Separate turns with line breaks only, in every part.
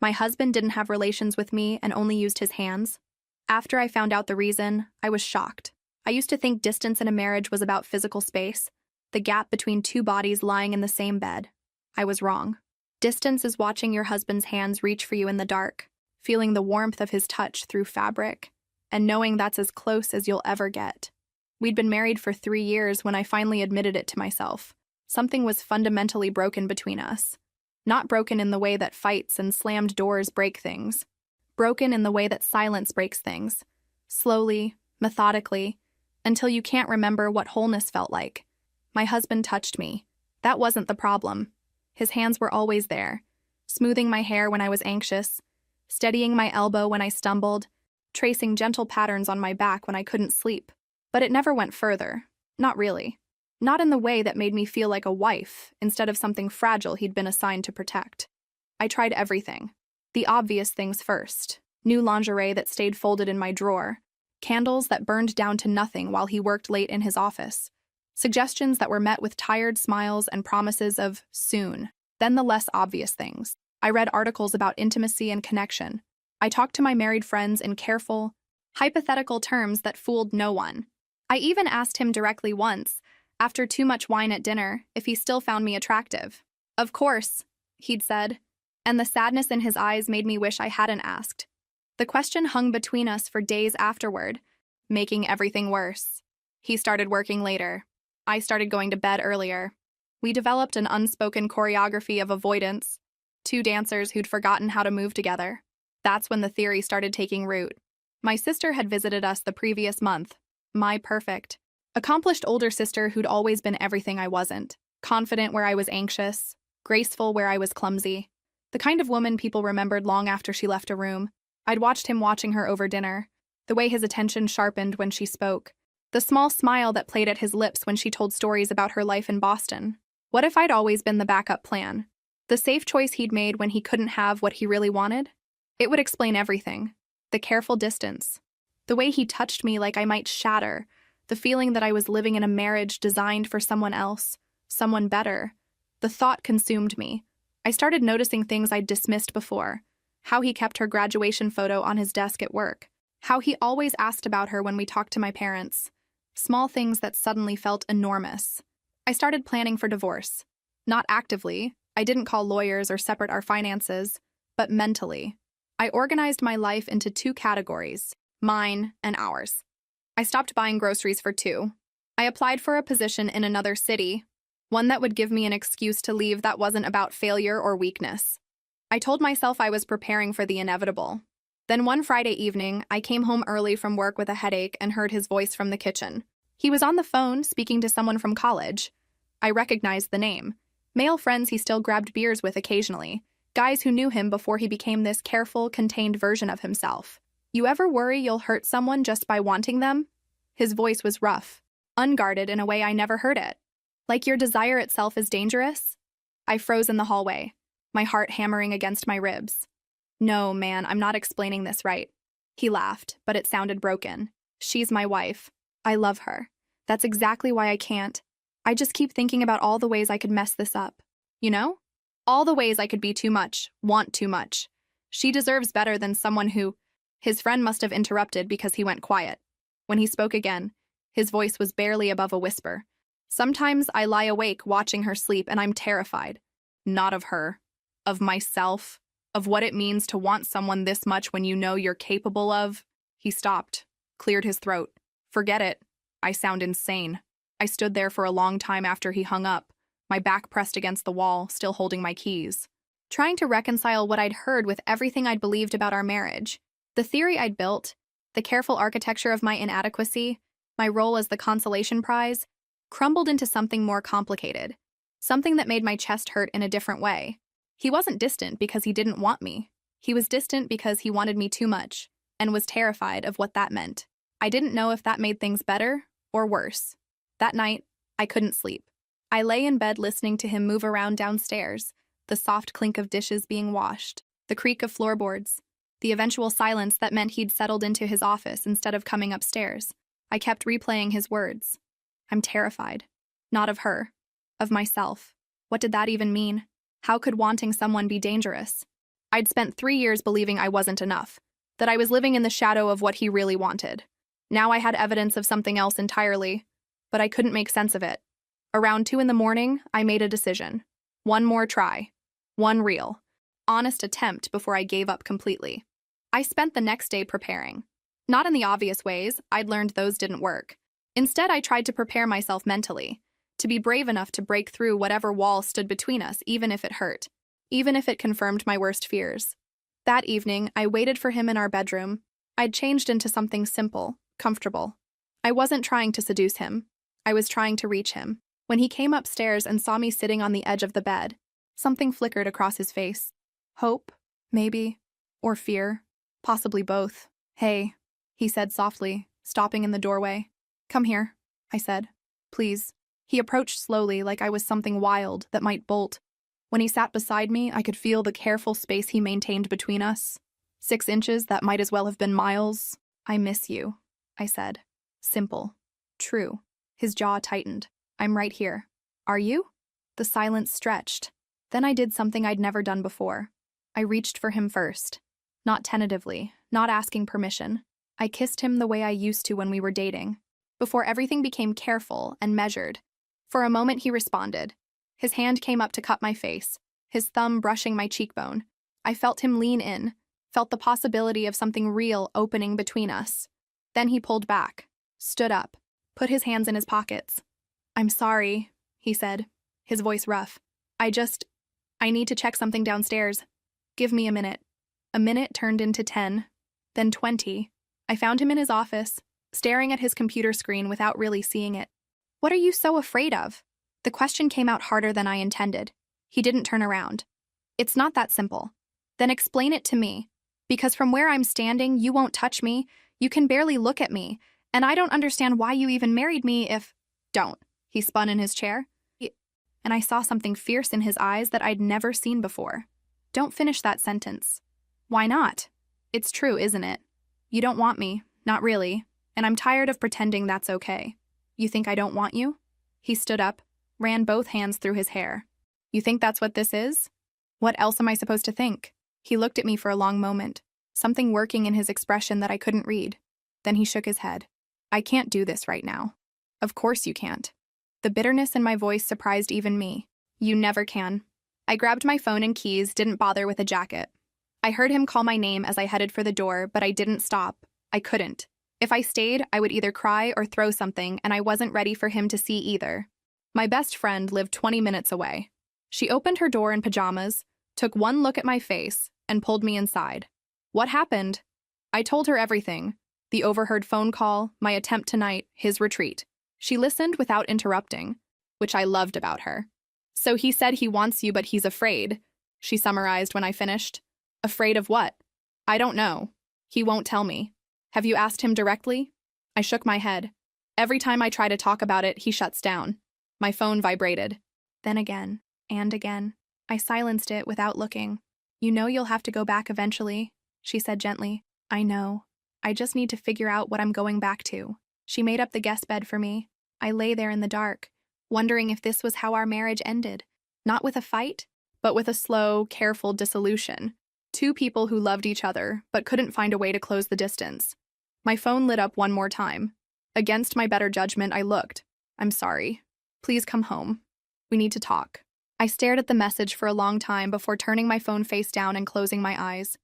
My husband didn't have relations with me and only used his hands. After I found out the reason, I was shocked. I used to think distance in a marriage was about physical space, the gap between two bodies lying in the same bed. I was wrong. Distance is watching your husband's hands reach for you in the dark, feeling the warmth of his touch through fabric, and knowing that's as close as you'll ever get. We'd been married for 3 years when I finally admitted it to myself. Something was fundamentally broken between us. Not broken in the way that fights and slammed doors break things. Broken in the way that silence breaks things. Slowly, methodically, until you can't remember what wholeness felt like. My husband touched me. That wasn't the problem. His hands were always there, smoothing my hair when I was anxious, steadying my elbow when I stumbled, tracing gentle patterns on my back when I couldn't sleep. But it never went further. Not really. Not in the way that made me feel like a wife instead of something fragile he'd been assigned to protect. I tried everything. The obvious things first. New lingerie that stayed folded in my drawer. Candles that burned down to nothing while he worked late in his office. Suggestions that were met with tired smiles and promises of soon. Then the less obvious things. I read articles about intimacy and connection. I talked to my married friends in careful, hypothetical terms that fooled no one. I even asked him directly once, after too much wine at dinner, if he still found me attractive. Of course, he'd said, and the sadness in his eyes made me wish I hadn't asked. The question hung between us for days afterward, making everything worse. He started working later. I started going to bed earlier. We developed an unspoken choreography of avoidance, 2 dancers who'd forgotten how to move together. That's when the theory started taking root. My sister had visited us the previous month. My perfect, accomplished older sister who'd always been everything I wasn't. Confident where I was anxious, graceful where I was clumsy. The kind of woman people remembered long after she left a room. I'd watched him watching her over dinner, the way his attention sharpened when she spoke, the small smile that played at his lips when she told stories about her life in Boston. What if I'd always been the backup plan? The safe choice he'd made when he couldn't have what he really wanted? It would explain everything. The careful distance. The way he touched me like I might shatter. The feeling that I was living in a marriage designed for someone else, someone better. The thought consumed me. I started noticing things I'd dismissed before. How he kept her graduation photo on his desk at work. How he always asked about her when we talked to my parents. Small things that suddenly felt enormous. I started planning for divorce. Not actively. I didn't call lawyers or separate our finances, but mentally. I organized my life into 2 categories, mine and ours. I stopped buying groceries for 2. I applied for a position in another city, one that would give me an excuse to leave that wasn't about failure or weakness. I told myself I was preparing for the inevitable. Then one Friday evening, I came home early from work with a headache and heard his voice from the kitchen. He was on the phone, speaking to someone from college. I recognized the name. Male friends he still grabbed beers with occasionally. Guys who knew him before he became this careful, contained version of himself. You ever worry you'll hurt someone just by wanting them? His voice was rough, unguarded in a way I never heard it. Like your desire itself is dangerous? I froze in the hallway, my heart hammering against my ribs. No, man, I'm not explaining this right. He laughed, but it sounded broken. She's my wife. I love her. That's exactly why I can't. I just keep thinking about all the ways I could mess this up. You know? All the ways I could be too much, want too much. She deserves better than someone who... His friend must have interrupted because he went quiet. When he spoke again, his voice was barely above a whisper. Sometimes I lie awake watching her sleep and I'm terrified. Not of her. Of myself. Of what it means to want someone this much when you know you're capable of... He stopped, cleared his throat. Forget it. I sound insane. I stood there for a long time after he hung up, my back pressed against the wall, still holding my keys. Trying to reconcile what I'd heard with everything I'd believed about our marriage. The theory I'd built, the careful architecture of my inadequacy, my role as the consolation prize, crumbled into something more complicated. Something that made my chest hurt in a different way. He wasn't distant because he didn't want me. He was distant because he wanted me too much, and was terrified of what that meant. I didn't know if that made things better or worse. That night, I couldn't sleep. I lay in bed listening to him move around downstairs, the soft clink of dishes being washed, the creak of floorboards, the eventual silence that meant he'd settled into his office instead of coming upstairs. I kept replaying his words. I'm terrified. Not of her. Of myself. What did that even mean? How could wanting someone be dangerous? I'd spent 3 years believing I wasn't enough, that I was living in the shadow of what he really wanted. Now I had evidence of something else entirely, but I couldn't make sense of it. Around 2 in the morning, I made a decision. One more try. One real, honest attempt before I gave up completely. I spent the next day preparing. Not in the obvious ways, I'd learned those didn't work. Instead, I tried to prepare myself mentally, to be brave enough to break through whatever wall stood between us, even if it hurt, even if it confirmed my worst fears. That evening, I waited for him in our bedroom. I'd changed into something simple, comfortable. I wasn't trying to seduce him. I was trying to reach him. When he came upstairs and saw me sitting on the edge of the bed, something flickered across his face. Hope, maybe, or fear, possibly both. "Hey," he said softly, stopping in the doorway. "Come here," I said. "Please." He approached slowly like I was something wild that might bolt. When he sat beside me, I could feel the careful space he maintained between us. 6 inches that might as well have been miles. "I miss you," I said. Simple. True. His jaw tightened. "I'm right here." "Are you?" The silence stretched. Then I did something I'd never done before. I reached for him first. Not tentatively, not asking permission. I kissed him the way I used to when we were dating, before everything became careful and measured. For a moment he responded. His hand came up to cup my face, his thumb brushing my cheekbone. I felt him lean in, felt the possibility of something real opening between us. Then he pulled back, stood up, put his hands in his pockets. "I'm sorry," he said, his voice rough. I need to check something downstairs. Give me a minute." A minute turned into 10, then 20. I found him in his office, staring at his computer screen without really seeing it. "What are you so afraid of?" The question came out harder than I intended. He didn't turn around. "It's not that simple." "Then explain it to me. Because from where I'm standing, you won't touch me, you can barely look at me, and I don't understand why you even married me if—" "Don't." He spun in his chair, and I saw something fierce in his eyes that I'd never seen before. "Don't finish that sentence." "Why not? It's true, isn't it? You don't want me, not really, and I'm tired of pretending that's okay. You think I don't want you?" He stood up, ran both hands through his hair. "You think that's what this is? What else am I supposed to think?" He looked at me for a long moment, something working in his expression that I couldn't read. Then he shook his head. "I can't do this right now." "Of course you can't." The bitterness in my voice surprised even me. "You never can." I grabbed my phone and keys, didn't bother with a jacket. I heard him call my name as I headed for the door, but I didn't stop. I couldn't. If I stayed, I would either cry or throw something, and I wasn't ready for him to see either. My best friend lived 20 minutes away. She opened her door in pajamas, took one look at my face, and pulled me inside. "What happened?" I told her everything. The overheard phone call, my attempt tonight, his retreat. She listened without interrupting, which I loved about her. "So he said he wants you, but he's afraid," she summarized when I finished. "Afraid of what?" "I don't know. He won't tell me." "Have you asked him directly?" I shook my head. Every time I try to talk about it, he shuts down. My phone vibrated. Then again, and again. I silenced it without looking. "You know you'll have to go back eventually," she said gently. "I know. I just need to figure out what I'm going back to." She made up the guest bed for me. I lay there in the dark, wondering if this was how our marriage ended. Not with a fight, but with a slow, careful dissolution. 2 people who loved each other, but couldn't find a way to close the distance. My phone lit up one more time. Against my better judgment, I looked. "I'm sorry. Please come home. We need to talk." I stared at the message for a long time before turning my phone face down and closing my eyes.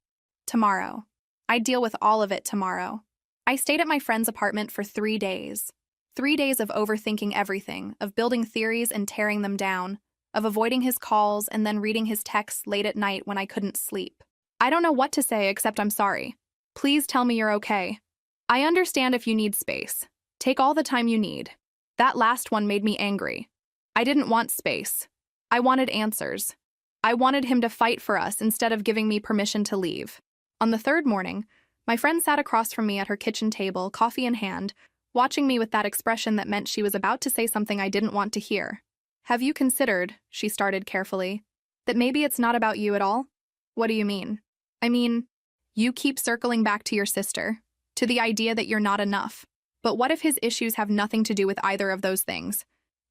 Tomorrow. I'd deal with all of it tomorrow. I stayed at my friend's apartment for 3 days. 3 days of overthinking everything, of building theories and tearing them down, of avoiding his calls and then reading his texts late at night when I couldn't sleep. I don't know what to say except I'm sorry. Please tell me you're okay. I understand if you need space. Take all the time you need. That last one made me angry. I didn't want space. I wanted answers. I wanted him to fight for us instead of giving me permission to leave. On the 3rd morning, my friend sat across from me at her kitchen table, coffee in hand, watching me with that expression that meant she was about to say something I didn't want to hear. "Have you considered," she started carefully, "that maybe it's not about you at all?" "What do you mean?" "I mean, you keep circling back to your sister, to the idea that you're not enough. But what if his issues have nothing to do with either of those things?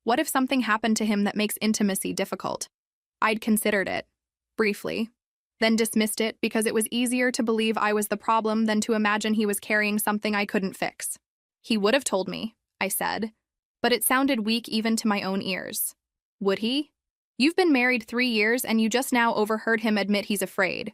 What if something happened to him that makes intimacy difficult?" I'd considered it. Briefly. then dismissed it because it was easier to believe I was the problem than to imagine he was carrying something I couldn't fix. He would have told me, I said, but it sounded weak even to my own ears. Would he? You've been married 3 years and you just now overheard him admit he's afraid.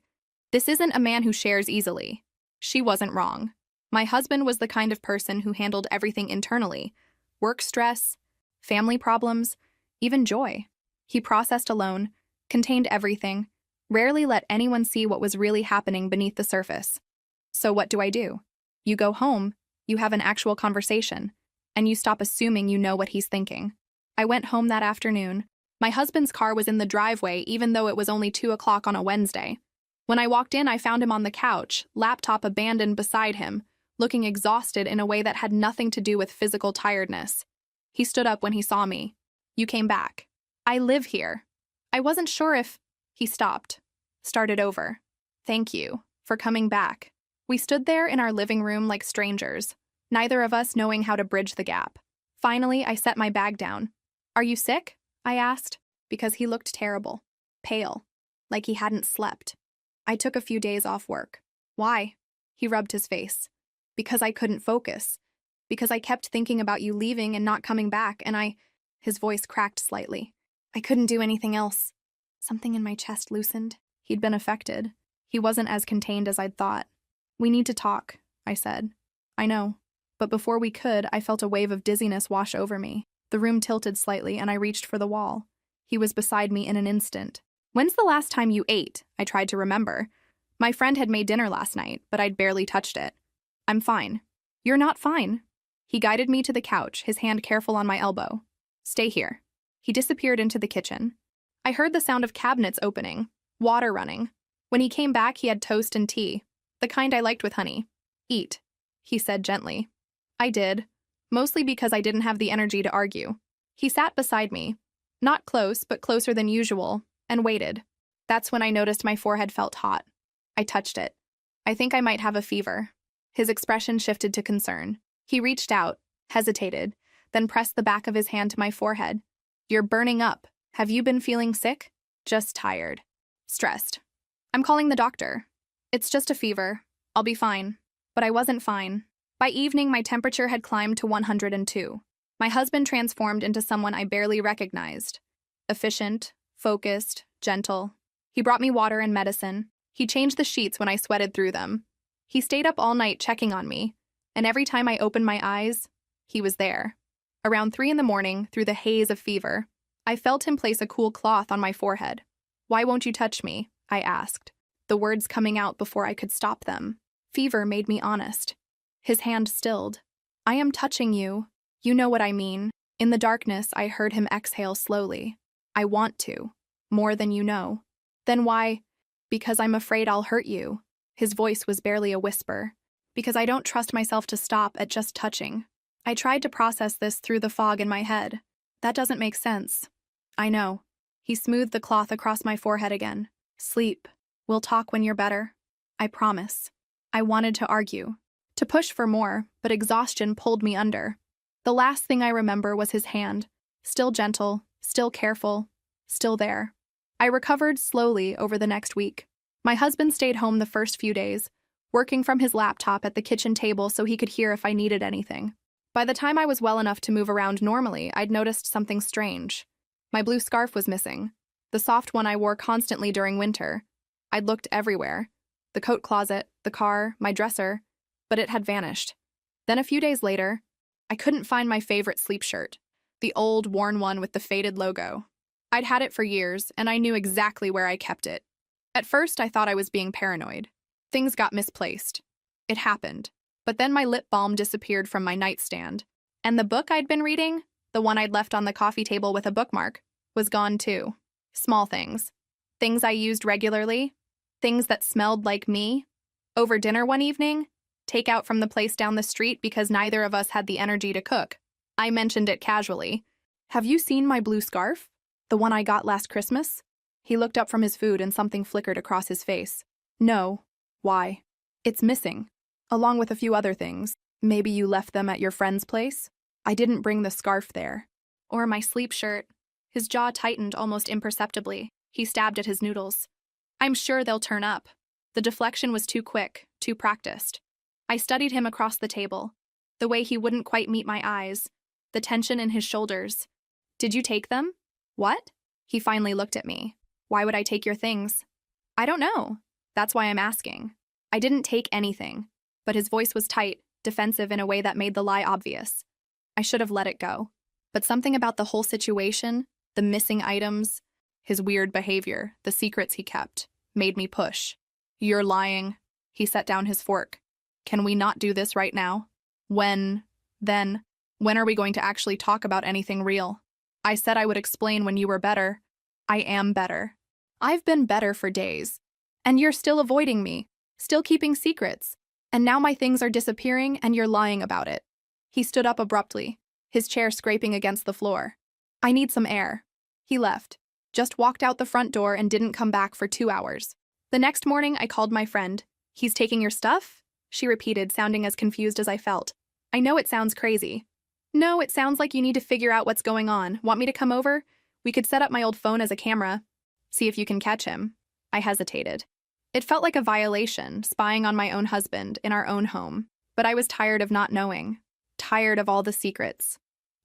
This isn't a man who shares easily. She wasn't wrong. My husband was the kind of person who handled everything internally. Work stress, family problems, even joy. He processed alone, contained everything, rarely let anyone see what was really happening beneath the surface. So what do? You go home, you have an actual conversation, and you stop assuming you know what he's thinking. I went home that afternoon. My husband's car was in the driveway even though it was only 2 o'clock on a Wednesday. When I walked in, I found him on the couch, laptop abandoned beside him, looking exhausted in a way that had nothing to do with physical tiredness. He stood up when he saw me. You came back. I live here. I wasn't sure if... He stopped. Started over. Thank you for coming back. We stood there in our living room like strangers, neither of us knowing how to bridge the gap. Finally, I set my bag down. Are you sick? I asked, because he looked terrible. Pale. Like he hadn't slept. I took a few days off work. Why? He rubbed his face. Because I couldn't focus. Because I kept thinking about you leaving and not coming back, and His voice cracked slightly. I couldn't do anything else. Something in my chest loosened. He'd been affected. He wasn't as contained as I'd thought. We need to talk, I said. I know. But before we could, I felt a wave of dizziness wash over me. The room tilted slightly, and I reached for the wall. He was beside me in an instant. When's the last time you ate? I tried to remember. My friend had made dinner last night, but I'd barely touched it. I'm fine. You're not fine. He guided me to the couch, his hand careful on my elbow. Stay here. He disappeared into the kitchen. I heard the sound of cabinets opening, water running. When he came back, he had toast and tea, the kind I liked with honey. Eat, he said gently. I did, mostly because I didn't have the energy to argue. He sat beside me, not close, but closer than usual, and waited. That's when I noticed my forehead felt hot. I touched it. I think I might have a fever. His expression shifted to concern. He reached out, hesitated, then pressed the back of his hand to my forehead. You're burning up. Have you been feeling sick? Just tired. Stressed. I'm calling the doctor. It's just a fever. I'll be fine. But I wasn't fine. By evening, my temperature had climbed to 102. My husband transformed into someone I barely recognized. Efficient, focused, gentle. He brought me water and medicine. He changed the sheets when I sweated through them. He stayed up all night checking on me, and every time I opened my eyes, he was there. Around 3 in the morning, through the haze of fever, I felt him place a cool cloth on my forehead. Why won't you touch me? I asked, the words coming out before I could stop them. Fever made me honest. His hand stilled. I am touching you. You know what I mean. In the darkness, I heard him exhale slowly. I want to. More than you know. Then why? Because I'm afraid I'll hurt you. His voice was barely a whisper. Because I don't trust myself to stop at just touching. I tried to process this through the fog in my head. That doesn't make sense. I know. He smoothed the cloth across my forehead again. Sleep. We'll talk when you're better. I promise. I wanted to argue, to push for more, but exhaustion pulled me under. The last thing I remember was his hand, still gentle, still careful, still there. I recovered slowly over the next week. My husband stayed home the first few days, working from his laptop at the kitchen table so he could hear if I needed anything. By the time I was well enough to move around normally, I'd noticed something strange. My blue scarf was missing, the soft one I wore constantly during winter. I'd looked everywhere, the coat closet, the car, my dresser, but it had vanished. Then a few days later, I couldn't find my favorite sleep shirt, the old, worn one with the faded logo. I'd had it for years, and I knew exactly where I kept it. At first, I thought I was being paranoid. Things got misplaced. It happened. But then my lip balm disappeared from my nightstand, and the book I'd been reading, the one I'd left on the coffee table with a bookmark, was gone too. Small things. Things I used regularly. Things that smelled like me. Over dinner one evening, takeout from the place down the street because neither of us had the energy to cook. I mentioned it casually. Have you seen my blue scarf? The one I got last Christmas? He looked up from his food and something flickered across his face. No. Why? It's missing. Along with a few other things. Maybe you left them at your friend's place? I didn't bring the scarf there. Or my sleep shirt. His jaw tightened almost imperceptibly. He stabbed at his noodles. I'm sure they'll turn up. The deflection was too quick, too practiced. I studied him across the table. The way he wouldn't quite meet my eyes. The tension in his shoulders. Did you take them? What? He finally looked at me. Why would I take your things? I don't know. That's why I'm asking. I didn't take anything. But his voice was tight, defensive in a way that made the lie obvious. I should have let it go. But something about the whole situation, the missing items, his weird behavior, the secrets he kept, made me push. You're lying. He set down his fork. Can we not do this right now? When are we going to actually talk about anything real? I said I would explain when you were better. I am better. I've been better for days. And you're still avoiding me, still keeping secrets. And now my things are disappearing and you're lying about it. He stood up abruptly, his chair scraping against the floor. I need some air. He left, just walked out the front door and didn't come back for 2 hours. The next morning, I called my friend. He's taking your stuff? She repeated, sounding as confused as I felt. I know it sounds crazy. No, it sounds like you need to figure out what's going on. Want me to come over? We could set up my old phone as a camera. See if you can catch him. I hesitated. It felt like a violation, spying on my own husband in our own home. But I was tired of not knowing. Tired of all the secrets.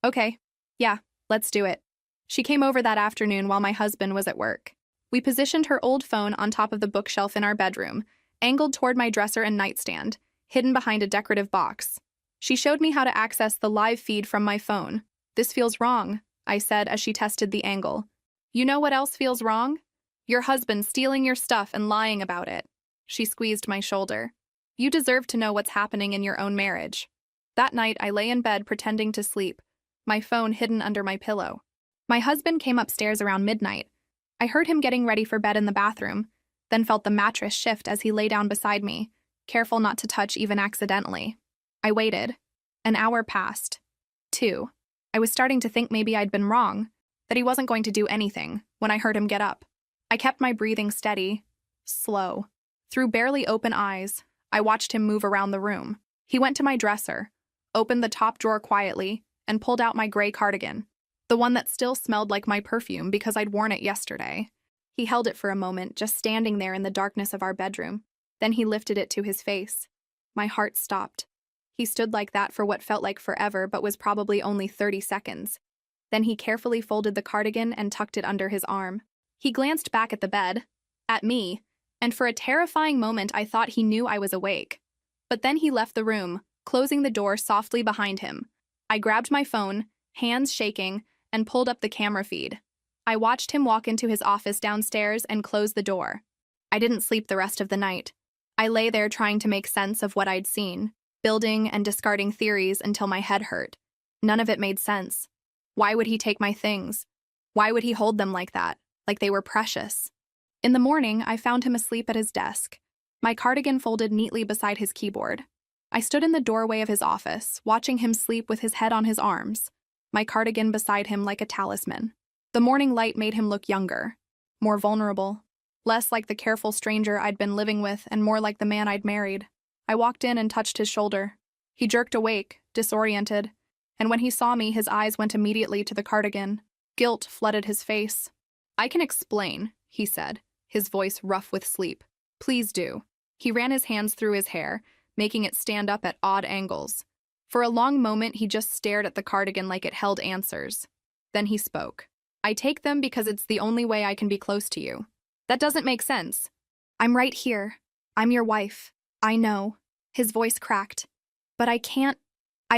Okay, yeah, let's do it. She came over that afternoon while my husband was at work. We positioned her old phone on top of the bookshelf in our bedroom, angled toward my dresser and nightstand, hidden behind a decorative box. She showed me how to access the live feed from my phone. This feels wrong, I said as she tested the angle. You know what else feels wrong? Your husband stealing your stuff and lying about it. She squeezed my shoulder. You deserve to know what's happening in your own marriage. That night, I lay in bed pretending to sleep, my phone hidden under my pillow. My husband came upstairs around midnight. I heard him getting ready for bed in the bathroom, then felt the mattress shift as he lay down beside me, careful not to touch even accidentally. I waited. An hour passed. 2. I was starting to think maybe I'd been wrong, that he wasn't going to do anything, when I heard him get up. I kept my breathing steady, slow. Through barely open eyes, I watched him move around the room. He went to my dresser, opened the top drawer quietly, and pulled out my gray cardigan, the one that still smelled like my perfume because I'd worn it yesterday. He held it for a moment, just standing there in the darkness of our bedroom. Then he lifted it to his face. My heart stopped. He stood like that for what felt like forever but was probably only 30 seconds. Then he carefully folded the cardigan and tucked it under his arm. He glanced back at the bed, at me, and for a terrifying moment I thought he knew I was awake. But then he left the room, closing the door softly behind him. I grabbed my phone, hands shaking, and pulled up the camera feed. I watched him walk into his office downstairs and close the door. I didn't sleep the rest of the night. I lay there trying to make sense of what I'd seen, building and discarding theories until my head hurt. None of it made sense. Why would he take my things? Why would he hold them like that, like they were precious? In the morning, I found him asleep at his desk, my cardigan folded neatly beside his keyboard. I stood in the doorway of his office, watching him sleep with his head on his arms, my cardigan beside him like a talisman. The morning light made him look younger, more vulnerable, less like the careful stranger I'd been living with and more like the man I'd married. I walked in and touched his shoulder. He jerked awake, disoriented, and when he saw me, his eyes went immediately to the cardigan. Guilt flooded his face. I can explain, he said, his voice rough with sleep. Please do. He ran his hands through his hair, making it stand up at odd angles. For a long moment, he just stared at the cardigan like it held answers. Then he spoke. I take them because it's the only way I can be close to you. That doesn't make sense. I'm right here. I'm your wife. I know. His voice cracked. But I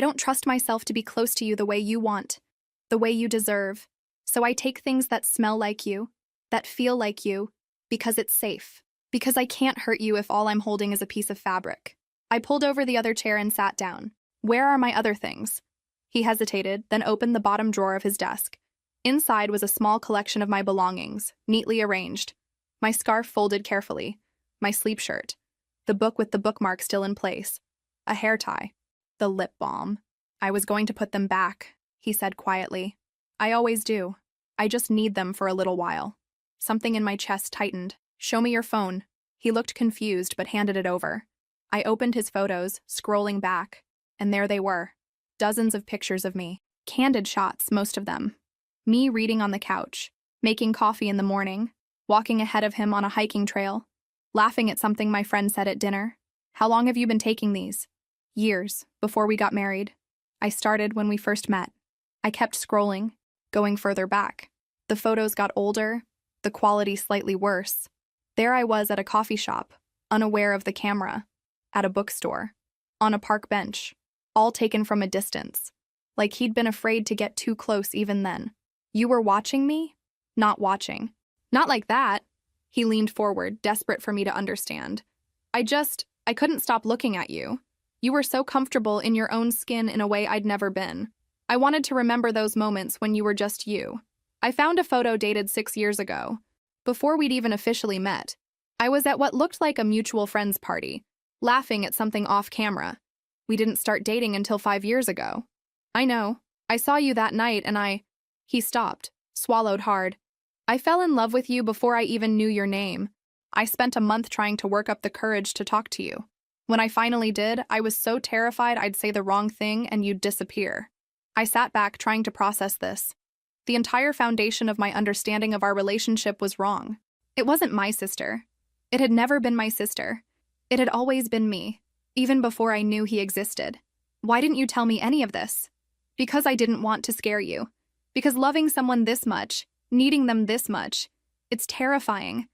don't trust myself to be close to you the way you want, the way you deserve. So I take things that smell like you, that feel like you, because it's safe. Because I can't hurt you if all I'm holding is a piece of fabric. I pulled over the other chair and sat down. Where are my other things? He hesitated, then opened the bottom drawer of his desk. Inside was a small collection of my belongings, neatly arranged. My scarf folded carefully, my sleep shirt, the book with the bookmark still in place, a hair tie, the lip balm. I was going to put them back, he said quietly. I always do. I just need them for a little while. Something in my chest tightened. Show me your phone. He looked confused but handed it over. I opened his photos, scrolling back, and there they were. Dozens of pictures of me. Candid shots, most of them. Me reading on the couch, making coffee in the morning, walking ahead of him on a hiking trail, laughing at something my friend said at dinner. How long have you been taking these? Years, before we got married. I started when we first met. I kept scrolling, going further back. The photos got older, the quality slightly worse. There I was at a coffee shop, unaware of the camera, at a bookstore, on a park bench, all taken from a distance, like he'd been afraid to get too close even then. You were watching me? Not watching. Not like that. He leaned forward, desperate for me to understand. I couldn't stop looking at you. You were so comfortable in your own skin in a way I'd never been. I wanted to remember those moments when you were just you. I found a photo dated 6 years ago, before we'd even officially met. I was at what looked like a mutual friend's party, laughing at something off camera. We didn't start dating until 5 years ago. I know. I saw you that night and He stopped, swallowed hard. I fell in love with you before I even knew your name. I spent a month trying to work up the courage to talk to you. When I finally did, I was so terrified I'd say the wrong thing and you'd disappear. I sat back trying to process this. The entire foundation of my understanding of our relationship was wrong. It wasn't my sister. It had never been my sister. It had always been me, even before I knew he existed. Why didn't you tell me any of this? Because I didn't want to scare you. Because loving someone this much, needing them this much, it's terrifying.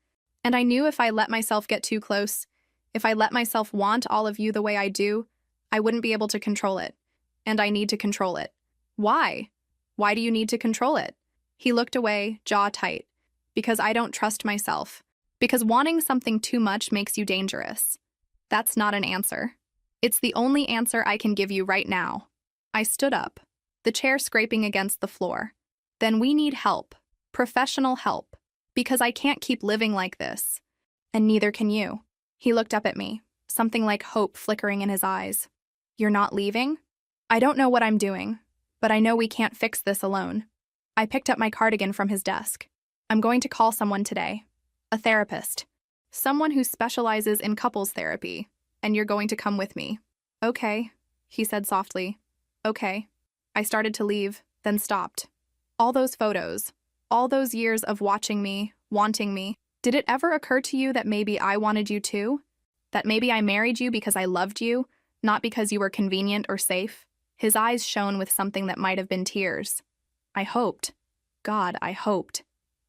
And I knew if I let myself get too close, if I let myself want all of you the way I do, I wouldn't be able to control it. And I need to control it. Why? Why do you need to control it? He looked away, jaw tight. Because I don't trust myself. Because wanting something too much makes you dangerous. That's not an answer. It's the only answer I can give you right now. I stood up, the chair scraping against the floor. Then we need help. Professional help. Because I can't keep living like this. And neither can you. He looked up at me, something like hope flickering in his eyes. You're not leaving? I don't know what I'm doing, but I know we can't fix this alone. I picked up my cardigan from his desk. I'm going to call someone today. A therapist. Someone who specializes in couples therapy. And you're going to come with me. Okay, he said softly. Okay. I started to leave, then stopped. All those photos, all those years of watching me, wanting me, did it ever occur to you that maybe I wanted you too? That maybe I married you because I loved you, not because you were convenient or safe? His eyes shone with something that might have been tears. I hoped. God, I hoped.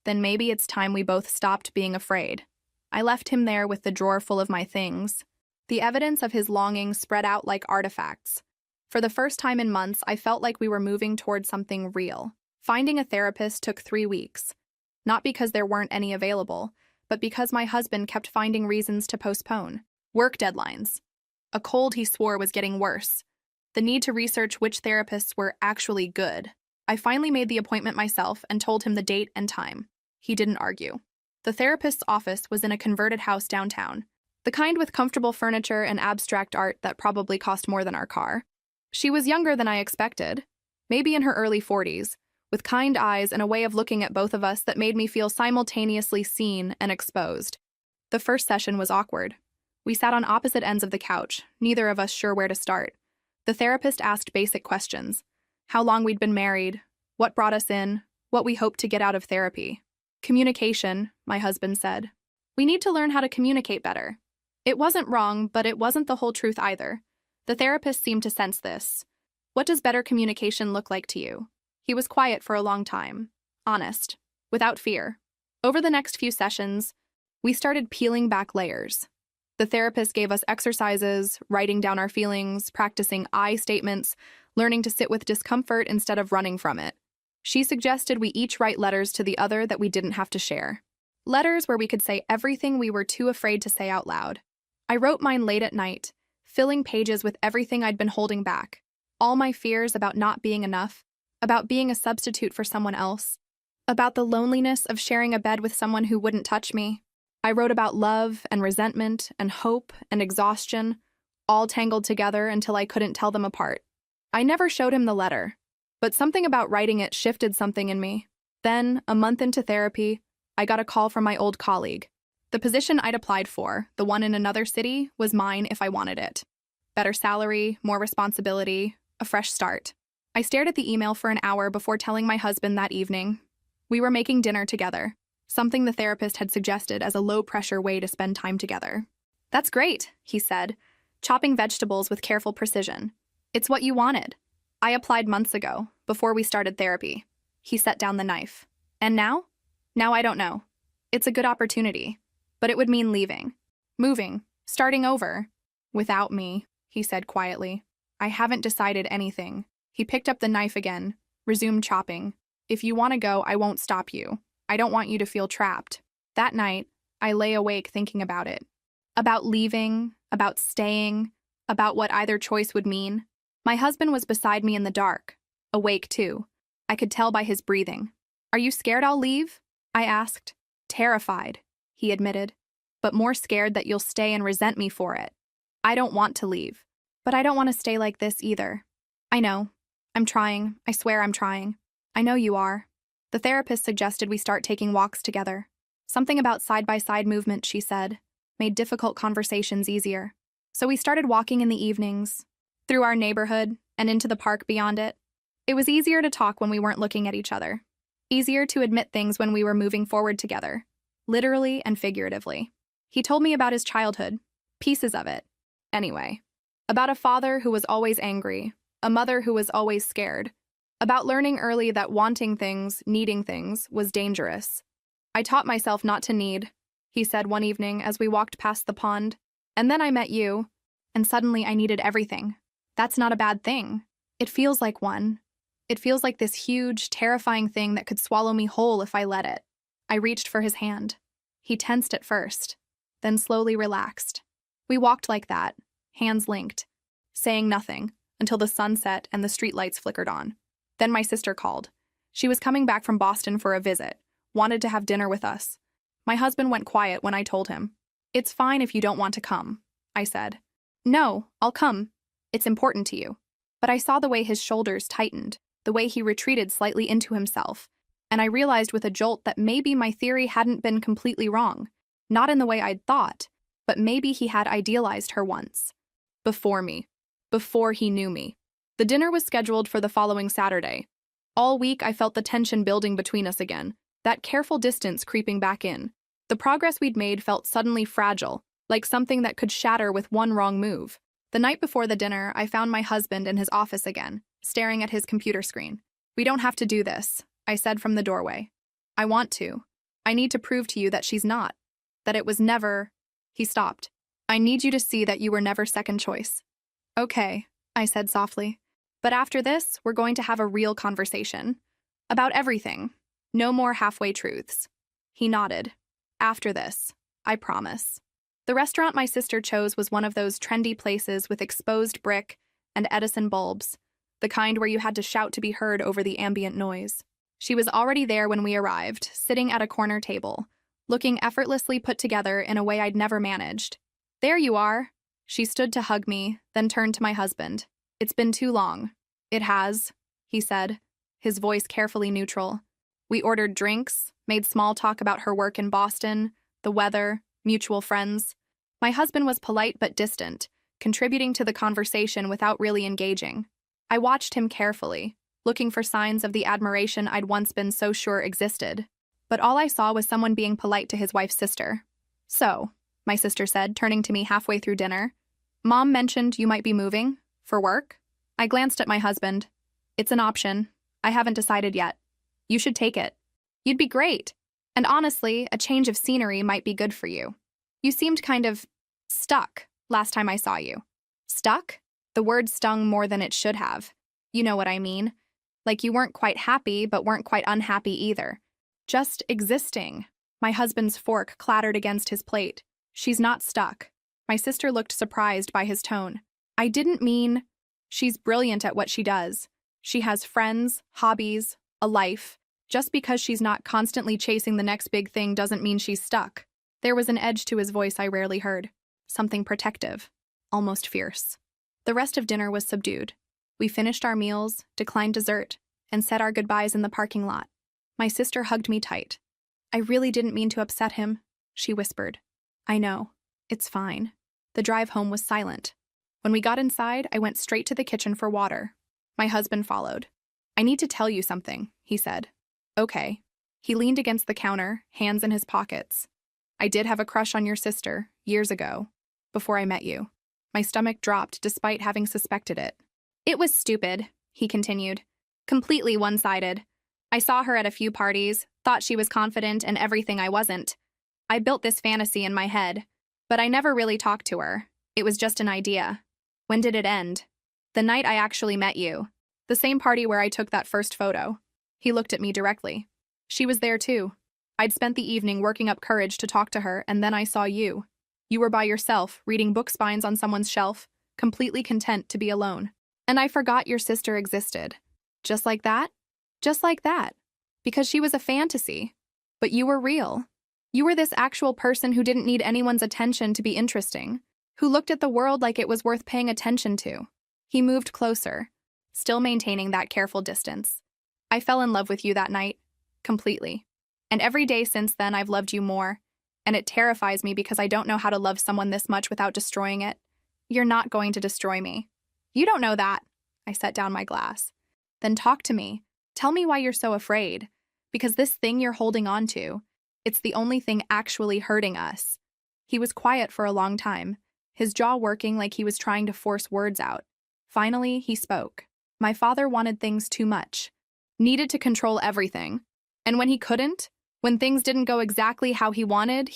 Then maybe it's time we both stopped being afraid. I left him there with the drawer full of my things. The evidence of his longing spread out like artifacts. For the first time in months, I felt like we were moving toward something real. Finding a therapist took 3 weeks. Not because there weren't any available, but because my husband kept finding reasons to postpone. Work deadlines. A cold he swore was getting worse. The need to research which therapists were actually good. I finally made the appointment myself and told him the date and time. He didn't argue. The therapist's office was in a converted house downtown, the kind with comfortable furniture and abstract art that probably cost more than our car. She was younger than I expected, maybe in her early 40s, with kind eyes and a way of looking at both of us that made me feel simultaneously seen and exposed. The first session was awkward. We sat on opposite ends of the couch, neither of us sure where to start. The therapist asked basic questions. How long we'd been married, what brought us in, what we hoped to get out of therapy. Communication, my husband said. We need to learn how to communicate better. It wasn't wrong, but it wasn't the whole truth either. The therapist seemed to sense this. What does better communication look like to you? He was quiet for a long time, honest, without fear. Over the next few sessions, we started peeling back layers. The therapist gave us exercises, writing down our feelings, practicing I statements, learning to sit with discomfort instead of running from it. She suggested we each write letters to the other that we didn't have to share. Letters where we could say everything we were too afraid to say out loud. I wrote mine late at night, filling pages with everything I'd been holding back. All my fears about not being enough, about being a substitute for someone else, about the loneliness of sharing a bed with someone who wouldn't touch me. I wrote about love and resentment and hope and exhaustion, all tangled together until I couldn't tell them apart. I never showed him the letter, but something about writing it shifted something in me. Then, a month into therapy, I got a call from my old colleague. The position I'd applied for, the one in another city, was mine if I wanted it. Better salary, more responsibility, a fresh start. I stared at the email for an hour before telling my husband that evening. We were making dinner together. something the therapist had suggested as a low-pressure way to spend time together. "That's great," he said, chopping vegetables with careful precision. "It's what you wanted. I applied months ago, before we started therapy." He set down the knife. "And now? Now I don't know. It's a good opportunity, but it would mean leaving. Moving. Starting over. Without me," he said quietly. "I haven't decided anything." He picked up the knife again, resumed chopping. "If you want to go, I won't stop you. I don't want you to feel trapped." That night, I lay awake thinking about it. About leaving, about staying, about what either choice would mean. My husband was beside me in the dark, awake too. I could tell by his breathing. "Are you scared I'll leave?" I asked. "Terrified," he admitted, "but more scared that you'll stay and resent me for it. I don't want to leave, but I don't want to stay like this either." "I know. I'm trying. I swear I'm trying." "I know you are." The therapist suggested we start taking walks together. Something about side-by-side movement, she said, made difficult conversations easier. So we started walking in the evenings, through our neighborhood and into the park beyond it. It was easier to talk when we weren't looking at each other. Easier to admit things when we were moving forward together, literally and figuratively. He told me about his childhood, pieces of it. Anyway, about a father who was always angry, a mother who was always scared, about learning early that wanting things, needing things, was dangerous. "I taught myself not to need," he said one evening as we walked past the pond. "And then I met you, and suddenly I needed everything. That's not a bad thing. It feels like one. It feels like this huge, terrifying thing that could swallow me whole if I let it." I reached for his hand. He tensed at first, then slowly relaxed. We walked like that, hands linked, saying nothing, until the sun set and the streetlights flickered on. Then my sister called. She was coming back from Boston for a visit, wanted to have dinner with us. My husband went quiet when I told him. "It's fine if you don't want to come," I said. "No, I'll come. It's important to you." But I saw the way his shoulders tightened, the way he retreated slightly into himself, and I realized with a jolt that maybe my theory hadn't been completely wrong. Not in the way I'd thought, but maybe he had idealized her once. Before me. Before he knew me. The dinner was scheduled for the following Saturday. All week I felt the tension building between us again, that careful distance creeping back in. The progress we'd made felt suddenly fragile, like something that could shatter with one wrong move. The night before the dinner, I found my husband in his office again, staring at his computer screen. "We don't have to do this," I said from the doorway. "I want to. I need to prove to you that she's not. That it was never—" He stopped. "I need you to see that you were never second choice." "Okay," I said softly. "But after this, we're going to have a real conversation. About everything. No more halfway truths." He nodded. "After this. I promise." The restaurant my sister chose was one of those trendy places with exposed brick and Edison bulbs, the kind where you had to shout to be heard over the ambient noise. She was already there when we arrived, sitting at a corner table, looking effortlessly put together in a way I'd never managed. "There you are." She stood to hug me, then turned to my husband. "It's been too long." "It has," he said, his voice carefully neutral. We ordered drinks, made small talk about her work in Boston, the weather, mutual friends. My husband was polite but distant, contributing to the conversation without really engaging. I watched him carefully, looking for signs of the admiration I'd once been so sure existed. But all I saw was someone being polite to his wife's sister. "So," my sister said, turning to me halfway through dinner, "Mom mentioned you might be moving? For work?" I glanced at my husband. "It's an option. I haven't decided yet. You should take it. You'd be great. And honestly, a change of scenery might be good for you. You seemed kind of stuck last time I saw you." "Stuck?" The word stung more than it should have. You know what I mean. Like you weren't quite happy, but weren't quite unhappy either. Just existing. My husband's fork clattered against his plate. "She's not stuck." My sister looked surprised by his tone. "I didn't mean—" "She's brilliant at what she does. She has friends, hobbies, a life. Just because she's not constantly chasing the next big thing doesn't mean she's stuck." There was an edge to his voice I rarely heard. Something protective. Almost fierce. The rest of dinner was subdued. We finished our meals, declined dessert, and said our goodbyes in the parking lot. My sister hugged me tight. "I really didn't mean to upset him," she whispered. "I know. It's fine." The drive home was silent. When we got inside, I went straight to the kitchen for water. My husband followed. "I need to tell you something," he said. "Okay." He leaned against the counter, hands in his pockets. I did have a crush on your sister, years ago, before I met you. My stomach dropped despite having suspected it. It was stupid, he continued. Completely one-sided. I saw her at a few parties, thought she was confident and everything I wasn't. I built this fantasy in my head, but I never really talked to her. It was just an idea. When did it end? The night I actually met you. The same party where I took that first photo. He looked at me directly. She was there too. I'd spent the evening working up courage to talk to her, and then I saw you. You were by yourself, reading book spines on someone's shelf, completely content to be alone. And I forgot your sister existed. Just like that? Just like that. Because she was a fantasy. But you were real. You were this actual person who didn't need anyone's attention to be interesting, who looked at the world like it was worth paying attention to. He moved closer, still maintaining that careful distance. I fell in love with you that night, completely. And every day since then I've loved you more, and it terrifies me because I don't know how to love someone this much without destroying it. You're not going to destroy me. You don't know that. I set down my glass. Then talk to me. Tell me why you're so afraid. Because this thing you're holding on to, it's the only thing actually hurting us. He was quiet for a long time, his jaw working like he was trying to force words out. Finally, he spoke. My father wanted things too much. Needed to control everything. And when he couldn't, when things didn't go exactly how he wanted,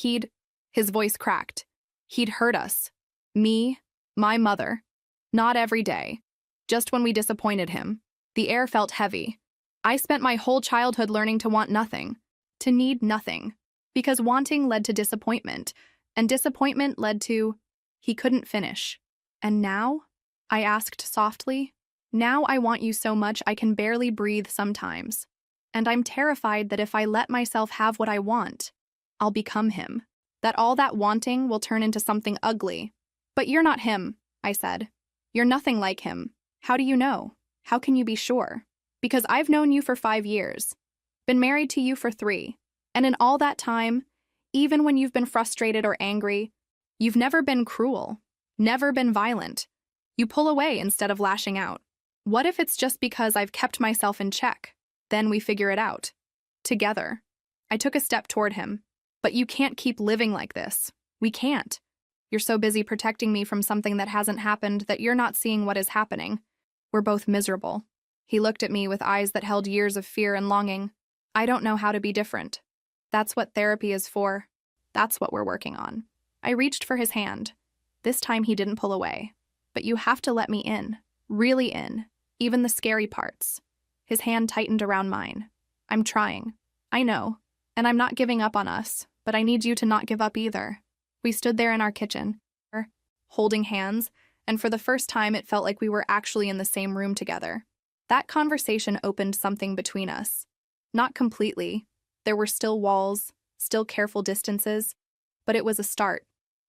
his voice cracked. He'd hurt us. Me, my mother. Not every day. Just when we disappointed him. The air felt heavy. I spent my whole childhood learning to want nothing. To need nothing. Because wanting led to disappointment. And disappointment led to... He couldn't finish. And now? I asked softly. Now I want you so much I can barely breathe sometimes. And I'm terrified that if I let myself have what I want, I'll become him. That all that wanting will turn into something ugly. But you're not him, I said. You're nothing like him. How do you know? How can you be sure? Because I've known you for 5 years. Been married to you for 3. And in all that time, even when you've been frustrated or angry, you've never been cruel. Never been violent. You pull away instead of lashing out. What if it's just because I've kept myself in check? Then we figure it out. Together. I took a step toward him. But you can't keep living like this. We can't. You're so busy protecting me from something that hasn't happened that you're not seeing what is happening. We're both miserable. He looked at me with eyes that held years of fear and longing. I don't know how to be different. That's what therapy is for. That's what we're working on. I reached for his hand. This time he didn't pull away. But you have to let me in. Really in. Even the scary parts. His hand tightened around mine. I'm trying. I know. And I'm not giving up on us, but I need you to not give up either. We stood there in our kitchen, holding hands, and for the first time it felt like we were actually in the same room together. That conversation opened something between us. Not completely. There were still walls, still careful distances, but it was a start.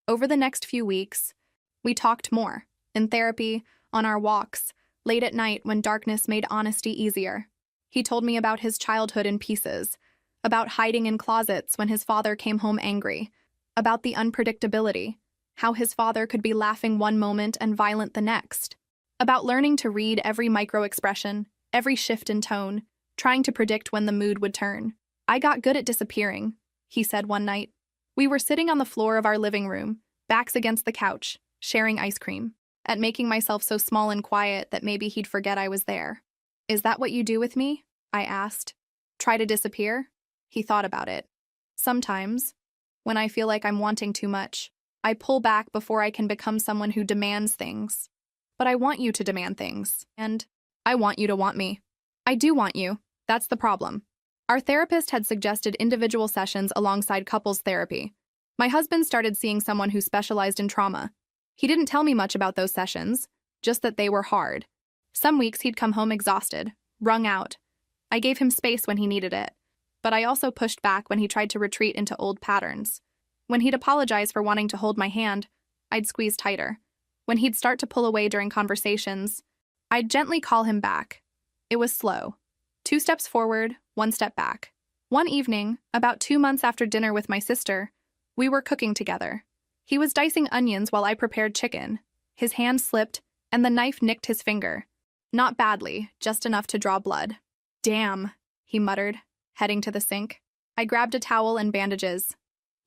Over the next few weeks, we talked more. In therapy, on our walks, late at night when darkness made honesty easier. He told me about his childhood in pieces, about hiding in closets when his father came home angry, about the unpredictability, how his father could be laughing one moment and violent the next, about learning to read every micro-expression, every shift in tone, trying to predict when the mood would turn. I got good at disappearing, he said one night. We were sitting on the floor of our living room, backs against the couch, sharing ice cream, at making myself so small and quiet that maybe he'd forget I was there. Is that what you do with me? I asked. Try to disappear? He thought about it. Sometimes, when I feel like I'm wanting too much, I pull back before I can become someone who demands things. But I want you to demand things, and I want you to want me. I do want you. That's the problem. Our therapist had suggested individual sessions alongside couples therapy. My husband started seeing someone who specialized in trauma. He didn't tell me much about those sessions, just that they were hard. Some weeks he'd come home exhausted, wrung out. I gave him space when he needed it, but I also pushed back when he tried to retreat into old patterns. When he'd apologize for wanting to hold my hand, I'd squeeze tighter. When he'd start to pull away during conversations, I'd gently call him back. It was slow. 2 steps forward, 1 step back. One evening, about 2 months after dinner with my sister, we were cooking together. He was dicing onions while I prepared chicken. His hand slipped, and the knife nicked his finger. Not badly, just enough to draw blood. Damn, he muttered, heading to the sink. I grabbed a towel and bandages.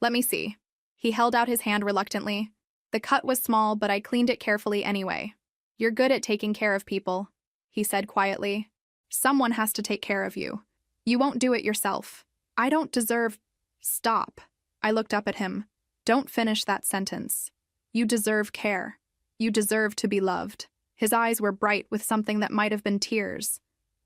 Let me see. He held out his hand reluctantly. The cut was small, but I cleaned it carefully anyway. You're good at taking care of people, he said quietly. Someone has to take care of you. You won't do it yourself. I don't deserve… Stop. I looked up at him. Don't finish that sentence. You deserve care. You deserve to be loved. His eyes were bright with something that might have been tears.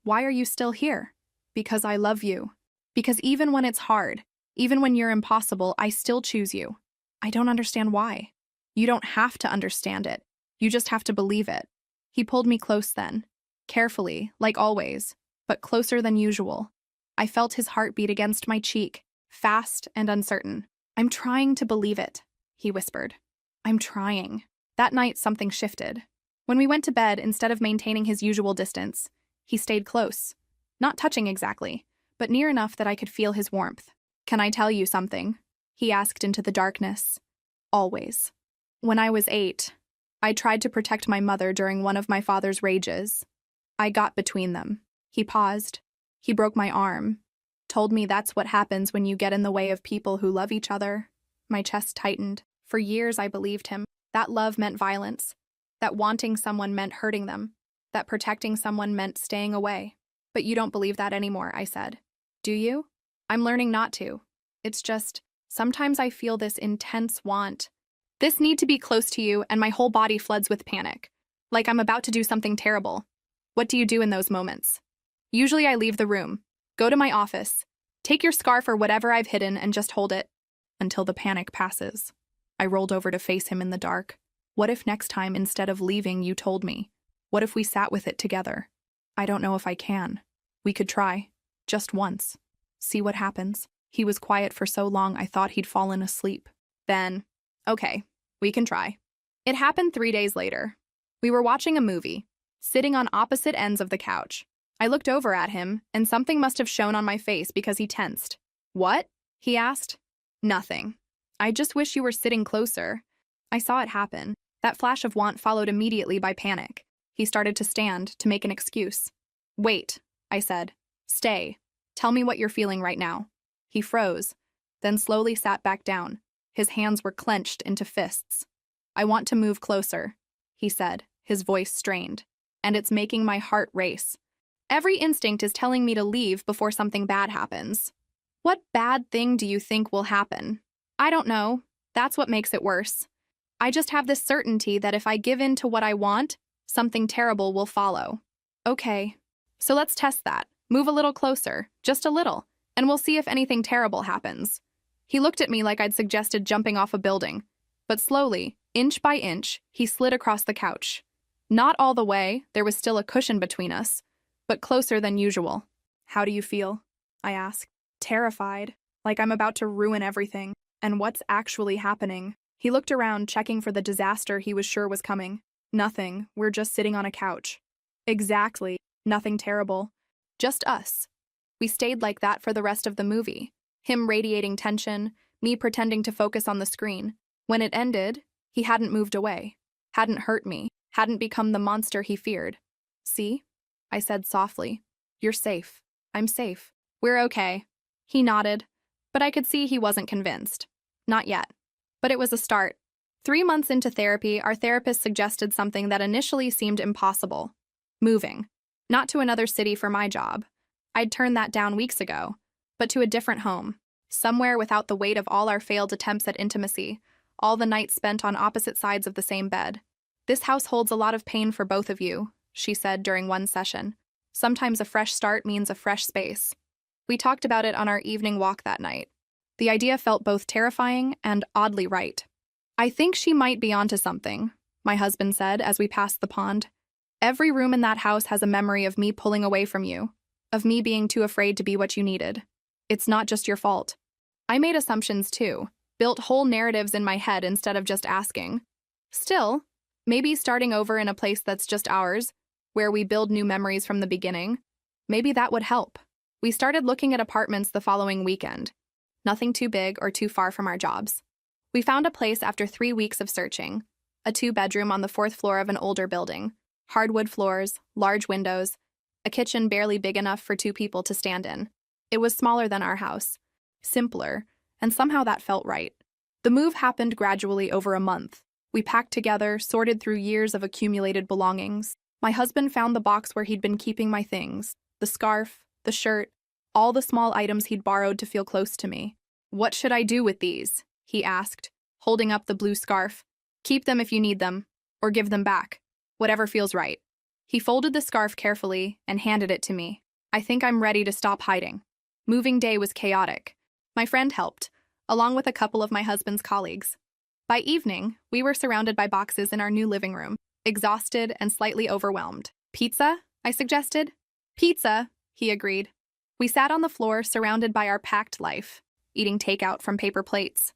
Why are you still here? Because I love you. Because even when it's hard, even when you're impossible, I still choose you. I don't understand why. You don't have to understand it. You just have to believe it. He pulled me close then, carefully, like always, but closer than usual. I felt his heartbeat against my cheek, fast and uncertain. I'm trying to believe it, he whispered. I'm trying. That night, something shifted. When we went to bed, instead of maintaining his usual distance, he stayed close. Not touching exactly, but near enough that I could feel his warmth. Can I tell you something? He asked into the darkness. Always. When I was 8, I tried to protect my mother during one of my father's rages. I got between them. He paused. He broke my arm. Told me that's what happens when you get in the way of people who love each other. My chest tightened. For years I believed him. That love meant violence. That wanting someone meant hurting them. That protecting someone meant staying away. But you don't believe that anymore, I said. Do you? I'm learning not to. It's just, sometimes I feel this intense want. This need to be close to you, and my whole body floods with panic. Like I'm about to do something terrible. What do you do in those moments? Usually I leave the room, go to my office, take your scarf or whatever I've hidden and just hold it until the panic passes. I rolled over to face him in the dark. What if next time, instead of leaving, you told me? What if we sat with it together? I don't know if I can. We could try. Just once. See what happens. He was quiet for so long I thought he'd fallen asleep. Then, okay, we can try. It happened 3 days later. We were watching a movie, sitting on opposite ends of the couch. I looked over at him, and something must have shown on my face because he tensed. What? He asked. Nothing. I just wish you were sitting closer. I saw it happen. That flash of want followed immediately by panic. He started to stand, to make an excuse. Wait, I said. Stay. Tell me what you're feeling right now. He froze, then slowly sat back down. His hands were clenched into fists. I want to move closer, he said, his voice strained. And it's making my heart race. Every instinct is telling me to leave before something bad happens. What bad thing do you think will happen? I don't know. That's what makes it worse. I just have this certainty that if I give in to what I want, something terrible will follow. Okay, so let's test that. Move a little closer, just a little, and we'll see if anything terrible happens. He looked at me like I'd suggested jumping off a building, but slowly, inch by inch, he slid across the couch. Not all the way, there was still a cushion between us, but closer than usual. How do you feel? I asked. Terrified, like I'm about to ruin everything. And what's actually happening? He looked around, checking for the disaster he was sure was coming. Nothing, we're just sitting on a couch. Exactly, nothing terrible. Just us. We stayed like that for the rest of the movie. Him radiating tension, me pretending to focus on the screen. When it ended, he hadn't moved away, hadn't hurt me, hadn't become the monster he feared. See? I said softly. You're safe. I'm safe. We're okay. He nodded, but I could see he wasn't convinced. Not yet. But it was a start. 3 months into therapy, our therapist suggested something that initially seemed impossible. Moving. Not to another city for my job. I'd turned that down weeks ago, but to a different home. Somewhere without the weight of all our failed attempts at intimacy, all the nights spent on opposite sides of the same bed. This house holds a lot of pain for both of you, she said during one session. Sometimes a fresh start means a fresh space. We talked about it on our evening walk that night. The idea felt both terrifying and oddly right. I think she might be onto something, my husband said as we passed the pond. Every room in that house has a memory of me pulling away from you, of me being too afraid to be what you needed. It's not just your fault. I made assumptions too, built whole narratives in my head instead of just asking. Still, maybe starting over in a place that's just ours, where we build new memories from the beginning, maybe that would help. We started looking at apartments the following weekend. Nothing too big or too far from our jobs. We found a place after 3 weeks of searching, a 2-bedroom on the 4th floor of an older building, hardwood floors, large windows, a kitchen barely big enough for 2 people to stand in. It was smaller than our house, simpler, and somehow that felt right. The move happened gradually over a month. We packed together, sorted through years of accumulated belongings. My husband found the box where he'd been keeping my things, the scarf, the shirt, all the small items he'd borrowed to feel close to me. "What should I do with these?" he asked, holding up the blue scarf. "Keep them if you need them, or give them back. Whatever feels right." He folded the scarf carefully and handed it to me. "I think I'm ready to stop hiding." Moving day was chaotic. My friend helped, along with a couple of my husband's colleagues. By evening, we were surrounded by boxes in our new living room, exhausted and slightly overwhelmed. "Pizza?" I suggested. "Pizza," he agreed. We sat on the floor, surrounded by our packed life, eating takeout from paper plates.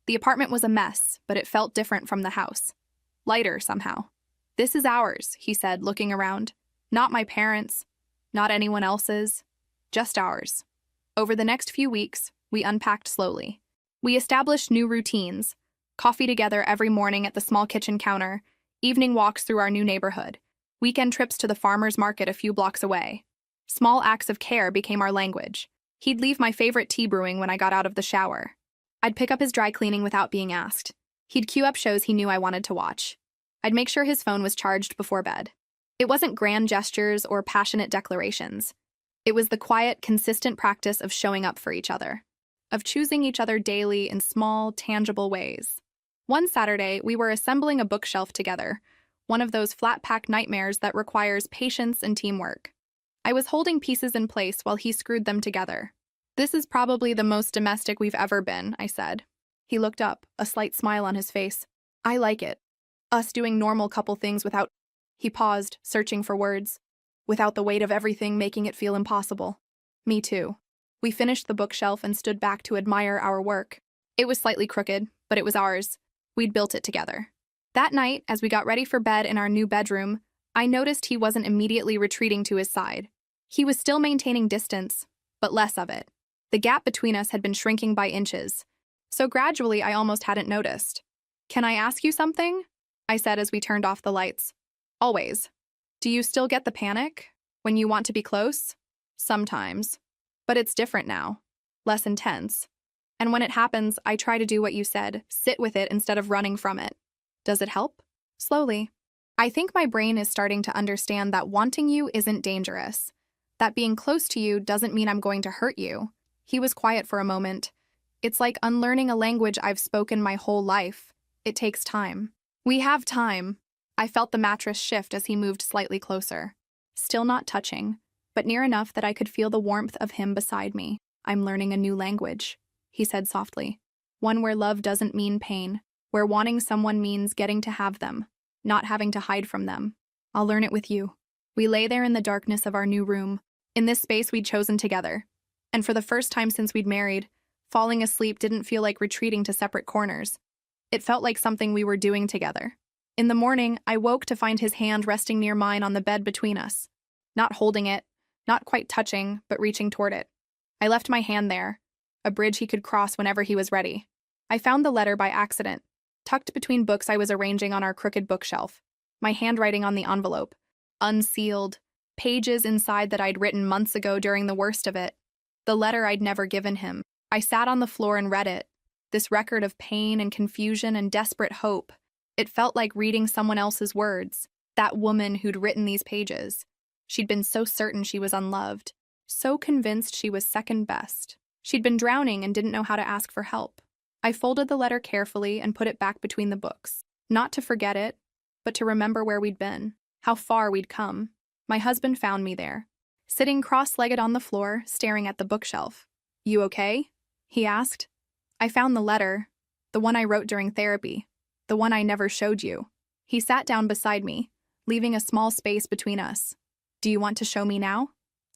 The apartment was a mess, but it felt different from the house. Lighter, somehow. "This is ours," he said, looking around. "Not my parents', not anyone else's, just ours." Over the next few weeks, we unpacked slowly. We established new routines: coffee together every morning at the small kitchen counter, evening walks through our new neighborhood, weekend trips to the farmer's market a few blocks away. Small acts of care became our language. He'd leave my favorite tea brewing when I got out of the shower. I'd pick up his dry cleaning without being asked. He'd queue up shows he knew I wanted to watch. I'd make sure his phone was charged before bed. It wasn't grand gestures or passionate declarations. It was the quiet, consistent practice of showing up for each other, of choosing each other daily in small, tangible ways. One Saturday, we were assembling a bookshelf together, one of those flat-pack nightmares that requires patience and teamwork. I was holding pieces in place while he screwed them together. "This is probably the most domestic we've ever been," I said. He looked up, a slight smile on his face. "I like it. Us doing normal couple things without—" He paused, searching for words. "Without the weight of everything making it feel impossible." Me too. We finished the bookshelf and stood back to admire our work. It was slightly crooked, but it was ours. We'd built it together. That night, as we got ready for bed in our new bedroom, I noticed he wasn't immediately retreating to his side. He was still maintaining distance, but less of it. The gap between us had been shrinking by inches, so gradually I almost hadn't noticed. "Can I ask you something?" I said as we turned off the lights. "Always. Do you still get the panic when you want to be close?" "Sometimes. But it's different now. Less intense. And when it happens, I try to do what you said, sit with it instead of running from it." "Does it help?" "Slowly. I think my brain is starting to understand that wanting you isn't dangerous. That being close to you doesn't mean I'm going to hurt you." He was quiet for a moment. "It's like unlearning a language I've spoken my whole life. It takes time." "We have time." I felt the mattress shift as he moved slightly closer. Still not touching, but near enough that I could feel the warmth of him beside me. "I'm learning a new language," he said softly. "One where love doesn't mean pain, where wanting someone means getting to have them, not having to hide from them. I'll learn it with you." We lay there in the darkness of our new room, in this space we'd chosen together. And for the first time since we'd married, falling asleep didn't feel like retreating to separate corners. It felt like something we were doing together. In the morning, I woke to find his hand resting near mine on the bed between us. Not holding it, not quite touching, but reaching toward it. I left my hand there, a bridge he could cross whenever he was ready. I found the letter by accident, tucked between books I was arranging on our crooked bookshelf. My handwriting on the envelope, unsealed, pages inside that I'd written months ago during the worst of it. The letter I'd never given him. I sat on the floor and read it, this record of pain and confusion and desperate hope. It felt like reading someone else's words, that woman who'd written these pages. She'd been so certain she was unloved, so convinced she was second best. She'd been drowning and didn't know how to ask for help. I folded the letter carefully and put it back between the books, not to forget it, but to remember where we'd been, how far we'd come. My husband found me there, sitting cross-legged on the floor, staring at the bookshelf. "You okay?" he asked. "I found the letter, the one I wrote during therapy, the one I never showed you." He sat down beside me, leaving a small space between us. "Do you want to show me now?"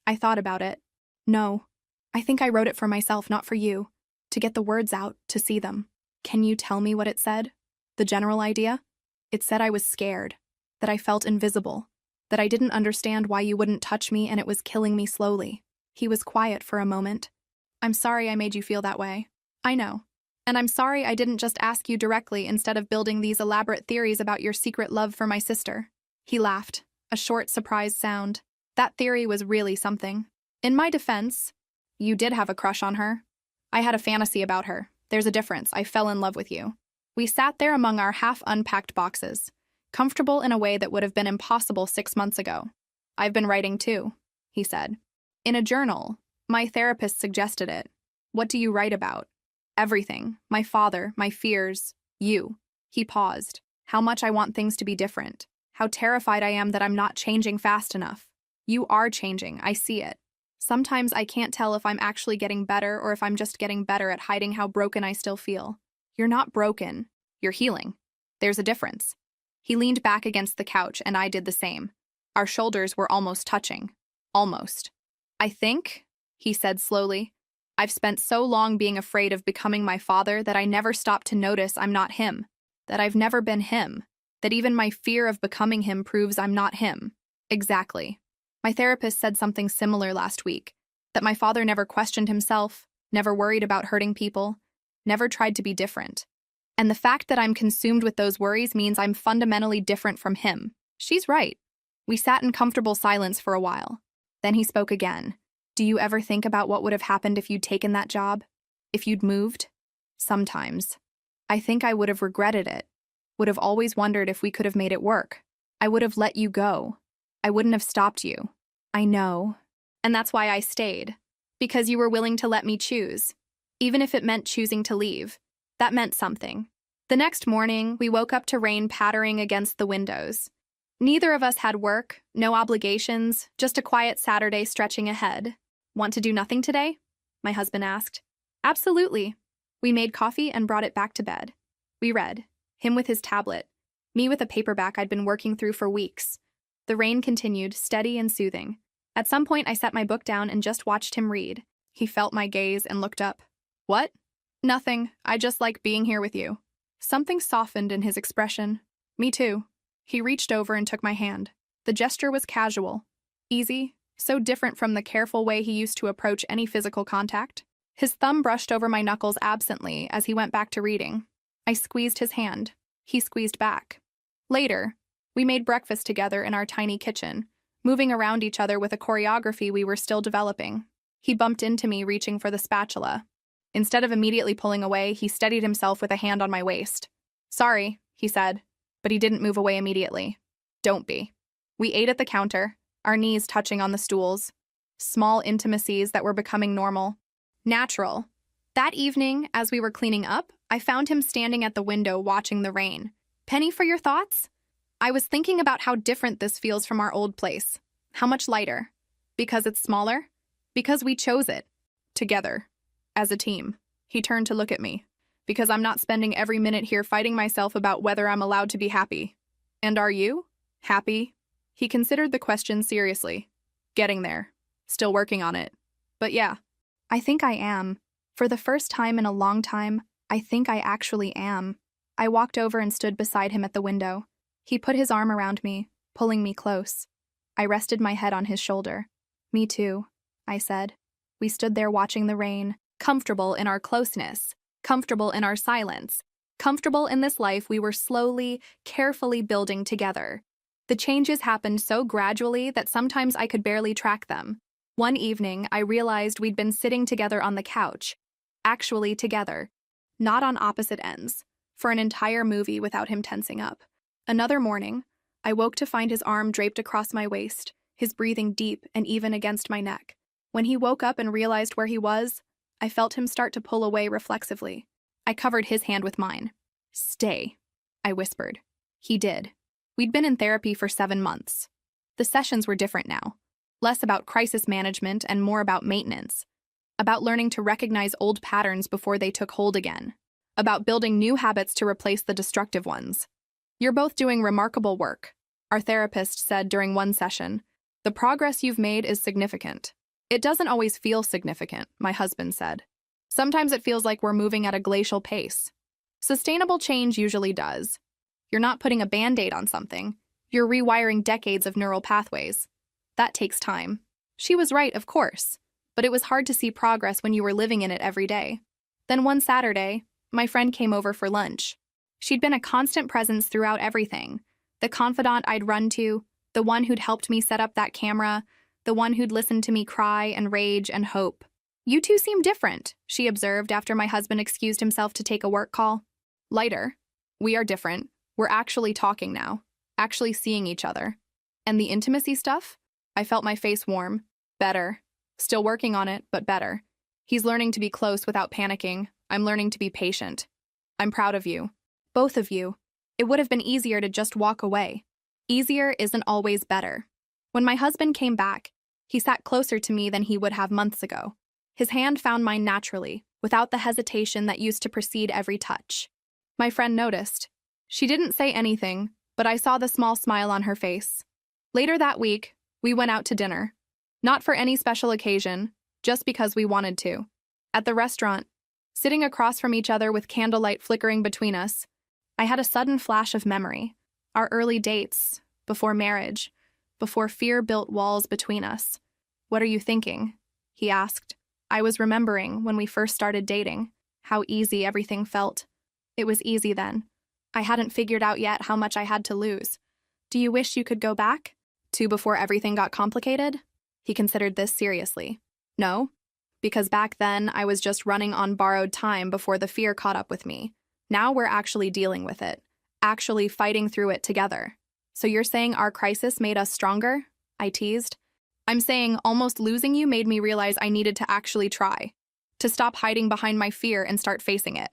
I thought about it. "No. I think I wrote it for myself, not for you. To get the words out, to see them." "Can you tell me what it said? The general idea?" "It said I was scared, that I felt invisible, that I didn't understand why you wouldn't touch me and it was killing me slowly." He was quiet for a moment. "I'm sorry I made you feel that way. I know. And I'm sorry I didn't just ask you directly instead of building these elaborate theories about your secret love for my sister." He laughed, a short, surprised sound. "That theory was really something. In my defense, you did have a crush on her." I had a fantasy about her. There's a difference. I fell in love with you. We sat there among our half-unpacked boxes, comfortable in a way that would have been impossible 6 months ago. I've been writing too, he said. In a journal. My therapist suggested it. What do you write about? Everything. My father, my fears, you. He paused. How much I want things to be different. How terrified I am that I'm not changing fast enough. You are changing. I see it. Sometimes I can't tell if I'm actually getting better or if I'm just getting better at hiding how broken I still feel. You're not broken. You're healing. There's a difference. He leaned back against the couch and I did the same. Our shoulders were almost touching. Almost. I think, he said slowly, I've spent so long being afraid of becoming my father that I never stopped to notice I'm not him. That I've never been him. That even my fear of becoming him proves I'm not him. Exactly. My therapist said something similar last week. That my father never questioned himself, never worried about hurting people, never tried to be different. And the fact that I'm consumed with those worries means I'm fundamentally different from him. She's right. We sat in comfortable silence for a while. Then he spoke again. Do you ever think about what would have happened if you'd taken that job? If you'd moved? Sometimes. I think I would have regretted it. Would have always wondered if we could have made it work. I would have let you go. I wouldn't have stopped you. I know. And that's why I stayed. Because you were willing to let me choose. Even if it meant choosing to leave. That meant something. The next morning, we woke up to rain pattering against the windows. Neither of us had work, no obligations, just a quiet Saturday stretching ahead. Want to do nothing today? My husband asked. Absolutely. We made coffee and brought it back to bed. We read, him with his tablet, me with a paperback I'd been working through for weeks. The rain continued, steady and soothing. At some point, I set my book down and just watched him read. He felt my gaze and looked up. What? Nothing. I just like being here with you. Something softened in his expression. Me too. He reached over and took my hand. The gesture was casual, easy, so different from the careful way he used to approach any physical contact. His thumb brushed over my knuckles absently as he went back to reading. I squeezed his hand. He squeezed back. Later, we made breakfast together in our tiny kitchen, moving around each other with a choreography we were still developing. He bumped into me, reaching for the spatula. Instead of immediately pulling away, he steadied himself with a hand on my waist. Sorry, he said, but he didn't move away immediately. Don't be. We ate at the counter, our knees touching on the stools. Small intimacies that were becoming normal. Natural. That evening, as we were cleaning up, I found him standing at the window watching the rain. Penny, for your thoughts? I was thinking about how different this feels from our old place. How much lighter. Because it's smaller? Because we chose it. Together. As a team. He turned to look at me. Because I'm not spending every minute here fighting myself about whether I'm allowed to be happy. And are you? Happy? He considered the question seriously. Getting there. Still working on it. But yeah. I think I am. For the first time in a long time, I think I actually am. I walked over and stood beside him at the window. He put his arm around me, pulling me close. I rested my head on his shoulder. Me too, I said. We stood there watching the rain, comfortable in our closeness, comfortable in our silence, comfortable in this life we were slowly, carefully building together. The changes happened so gradually that sometimes I could barely track them. One evening, I realized we'd been sitting together on the couch, actually together, not on opposite ends, for an entire movie without him tensing up. Another morning, I woke to find his arm draped across my waist, his breathing deep and even against my neck. When he woke up and realized where he was, I felt him start to pull away reflexively. I covered his hand with mine. Stay, I whispered. He did. We'd been in therapy for 7 months. The sessions were different now. Less about crisis management and more about maintenance. About learning to recognize old patterns before they took hold again. About building new habits to replace the destructive ones. You're both doing remarkable work, our therapist said during one session. The progress you've made is significant. It doesn't always feel significant, my husband said. Sometimes it feels like we're moving at a glacial pace. Sustainable change usually does. You're not putting a Band-Aid on something. You're rewiring decades of neural pathways. That takes time. She was right, of course, but it was hard to see progress when you were living in it every day. Then one Saturday, my friend came over for lunch. She'd been a constant presence throughout everything. The confidant I'd run to, the one who'd helped me set up that camera, the one who'd listened to me cry and rage and hope. You two seem different, she observed after my husband excused himself to take a work call. Lighter. We are different. We're actually talking now. Actually seeing each other. And the intimacy stuff? I felt my face warm. Better. Still working on it, but better. He's learning to be close without panicking. I'm learning to be patient. I'm proud of you. Both of you. It would have been easier to just walk away. Easier isn't always better. When my husband came back, he sat closer to me than he would have months ago. His hand found mine naturally, without the hesitation that used to precede every touch. My friend noticed. She didn't say anything, but I saw the small smile on her face. Later that week, we went out to dinner. Not for any special occasion, just because we wanted to. At the restaurant, sitting across from each other with candlelight flickering between us, I had a sudden flash of memory. Our early dates, before marriage, before fear built walls between us. What are you thinking? He asked. I was remembering when we first started dating, how easy everything felt. It was easy then. I hadn't figured out yet how much I had to lose. Do you wish you could go back? To before everything got complicated? He considered this seriously. No, because back then I was just running on borrowed time before the fear caught up with me. Now we're actually dealing with it, actually fighting through it together. So you're saying our crisis made us stronger? I teased. I'm saying almost losing you made me realize I needed to actually try, to stop hiding behind my fear and start facing it.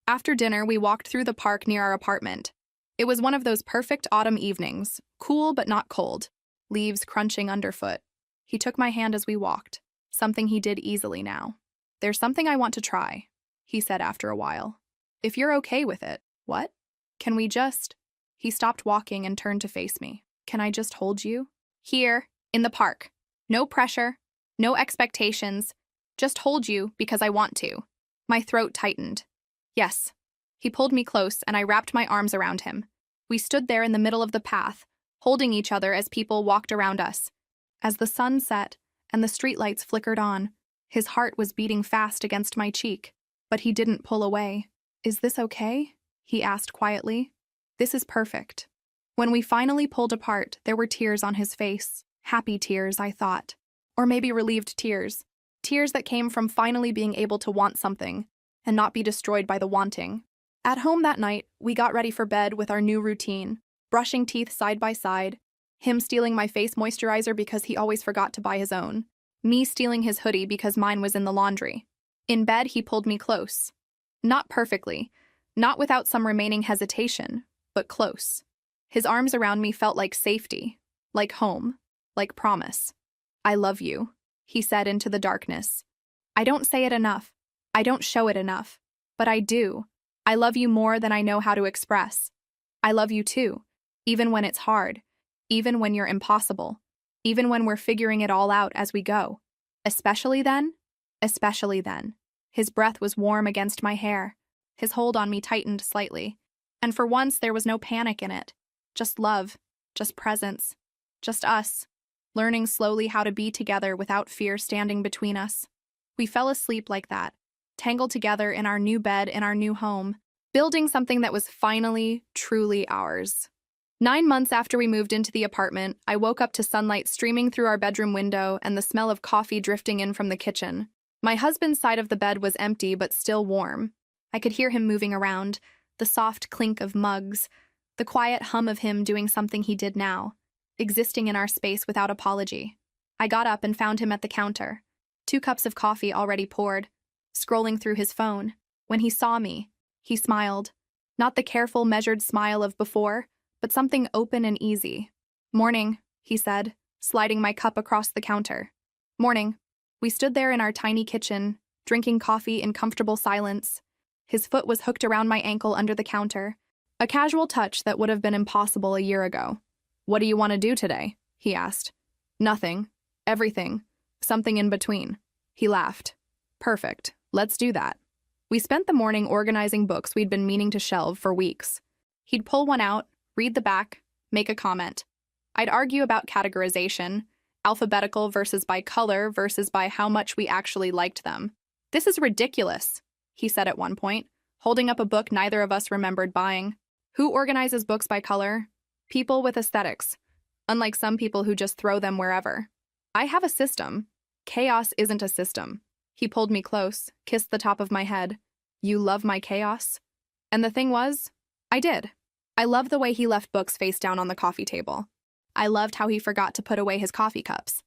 After dinner, we walked through the park near our apartment. It was one of those perfect autumn evenings, cool but not cold, leaves crunching underfoot. He took my hand as we walked, something he did easily now. There's something I want to try, he said after a while. If you're okay with it. What? Can we just… He stopped walking and turned to face me. Can I just hold you? Here, in the park. No pressure, no expectations. Just hold you because I want to. My throat tightened. Yes. He pulled me close and I wrapped my arms around him. We stood there in the middle of the path, holding each other as people walked around us. As the sun set and the streetlights flickered on, his heart was beating fast against my cheek, but he didn't pull away. Is this okay? He asked quietly. This is perfect. When we finally pulled apart, there were tears on his face. Happy tears, I thought. Or maybe relieved tears. Tears that came from finally being able to want something and not be destroyed by the wanting. At home that night, we got ready for bed with our new routine, brushing teeth side by side, him stealing my face moisturizer because he always forgot to buy his own, me stealing his hoodie because mine was in the laundry. In bed, he pulled me close. Not perfectly, not without some remaining hesitation, but close. His arms around me felt like safety, like home, like promise. I love you, he said into the darkness. I don't say it enough. I don't show it enough. But I do. I love you more than I know how to express. I love you too, even when it's hard, even when you're impossible, even when we're figuring it all out as we go. Especially then? Especially then. His breath was warm against my hair. His hold on me tightened slightly. And for once, there was no panic in it. Just love, just presence, just us, learning slowly how to be together without fear standing between us. We fell asleep like that, tangled together in our new bed in our new home, building something that was finally, truly ours. 9 months after we moved into the apartment, I woke up to sunlight streaming through our bedroom window and the smell of coffee drifting in from the kitchen. My husband's side of the bed was empty but still warm. I could hear him moving around, the soft clink of mugs, the quiet hum of him doing something he did now, existing in our space without apology. I got up and found him at the counter, 2 cups of coffee already poured, scrolling through his phone. When he saw me, he smiled. Not the careful, measured smile of before, but something open and easy. Morning, he said, sliding my cup across the counter. Morning. We stood there in our tiny kitchen, drinking coffee in comfortable silence. His foot was hooked around my ankle under the counter, a casual touch that would have been impossible a year ago. What do you want to do today? He asked. Nothing. Everything. Something in between. He laughed. Perfect. Let's do that. We spent the morning organizing books we'd been meaning to shelve for weeks. He'd pull one out, read the back, make a comment. I'd argue about categorization, alphabetical versus by color versus by how much we actually liked them. This is ridiculous, he said at one point, holding up a book neither of us remembered buying. Who organizes books by color? People with aesthetics, unlike some people who just throw them wherever. I have a system. Chaos isn't a system. He pulled me close, kissed the top of my head. "You love my chaos?" And the thing was, I did. I loved the way he left books face down on the coffee table. I loved how he forgot to put away his coffee cups.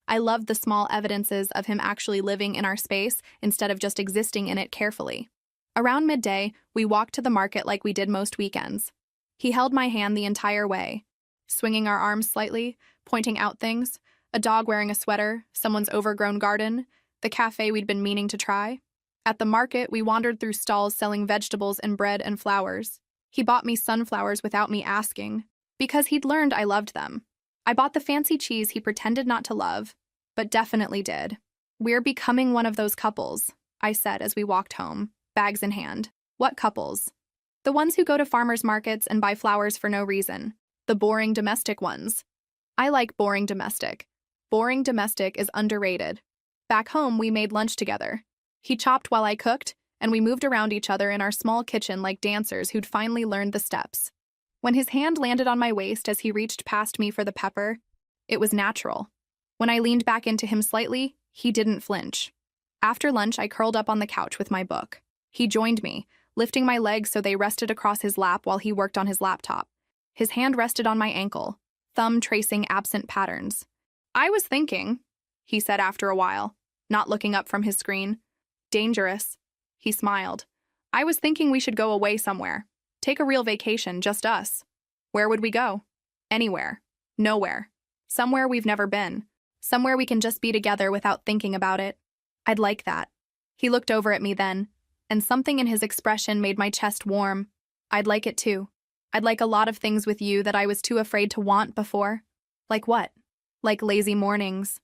I loved the small evidences of him actually living in our space instead of just existing in it carefully. Around midday, we walked to the market like we did most weekends. He held my hand the entire way, swinging our arms slightly, pointing out things, a dog wearing a sweater, someone's overgrown garden, the cafe we'd been meaning to try. At the market, we wandered through stalls selling vegetables and bread and flowers. He bought me sunflowers without me asking, because he'd learned I loved them. I bought the fancy cheese he pretended not to love, but definitely did. "We're becoming one of those couples," I said as we walked home, bags in hand. "What couples?" "The ones who go to farmers markets and buy flowers for no reason. The boring domestic ones." I like boring domestic. Boring domestic is underrated. Back home, we made lunch together. He chopped while I cooked, and we moved around each other in our small kitchen like dancers who'd finally learned the steps. When his hand landed on my waist as he reached past me for the pepper, it was natural. When I leaned back into him slightly, he didn't flinch. After lunch, I curled up on the couch with my book. He joined me, lifting my legs so they rested across his lap while he worked on his laptop. His hand rested on my ankle, thumb tracing absent patterns. "I was thinking," he said after a while, not looking up from his screen. "Dangerous." He smiled. "I was thinking we should go away somewhere. Take a real vacation, just us." "Where would we go?" "Anywhere. Nowhere. Somewhere we've never been. Somewhere we can just be together without thinking about it." "I'd like that." He looked over at me then, and something in his expression made my chest warm. "I'd like it too. I'd like a lot of things with you that I was too afraid to want before." "Like what?" "Like lazy mornings.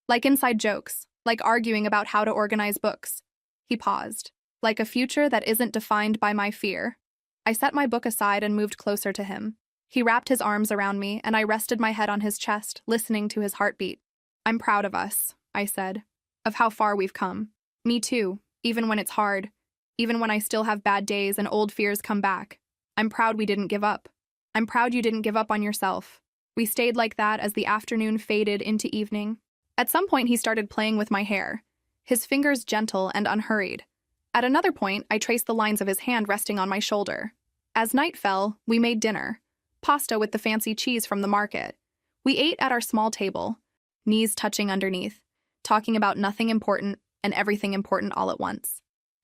Like inside jokes. Like arguing about how to organize books." He paused. "Like a future that isn't defined by my fear." I set my book aside and moved closer to him. He wrapped his arms around me, and I rested my head on his chest, listening to his heartbeat. "I'm proud of us," I said, "of how far we've come." "Me too, even when it's hard. Even when I still have bad days and old fears come back. I'm proud we didn't give up. I'm proud you didn't give up on yourself." We stayed like that as the afternoon faded into evening. At some point, he started playing with my hair, his fingers gentle and unhurried. At another point, I traced the lines of his hand resting on my shoulder. As night fell, we made dinner. Pasta with the fancy cheese from the market. We ate at our small table, knees touching underneath, talking about nothing important and everything important all at once.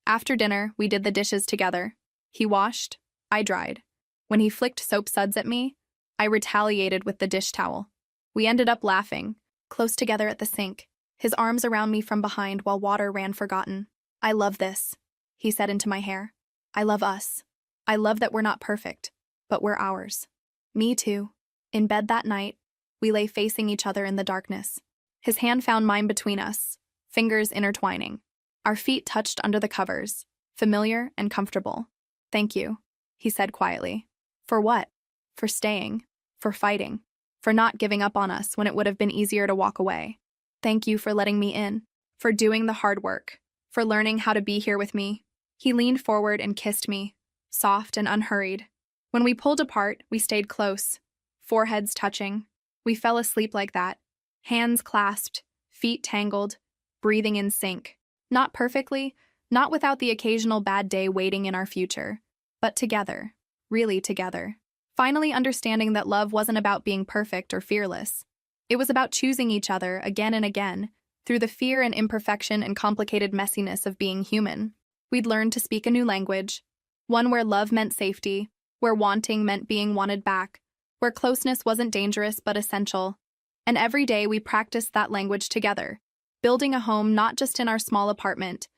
After dinner, we did the dishes together. He washed, I dried. When he flicked soap suds at me, I retaliated with the dish towel. We ended up laughing, close together at the sink, his arms around me from behind while water ran forgotten. "I love this," he said into my hair. "I love us. I love that we're not perfect, but we're ours." "Me too." In bed that night, we lay facing each other in the darkness. His hand found mine between us, fingers intertwining. Our feet touched under the covers, familiar and comfortable. "Thank you," he said quietly. "For what?" "For staying, for fighting, for not giving up on us when it would have been easier to walk away. Thank you for letting me in, for doing the hard work, for learning how to be here with me." He leaned forward and kissed me, soft and unhurried. When we pulled apart, we stayed close, foreheads touching. We fell asleep like that, hands clasped, feet tangled, breathing in sync. Not perfectly, not without the occasional bad day waiting in our future, but together, really together. Finally understanding that love wasn't about being perfect or fearless. It was about choosing each other again and again, through the fear and imperfection and complicated messiness of being human. We'd learned to speak a new language, one where love meant safety, where wanting meant being wanted back, where closeness wasn't dangerous but essential. And every day we practiced that language together, building a home not just in our small apartment,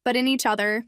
but in each other,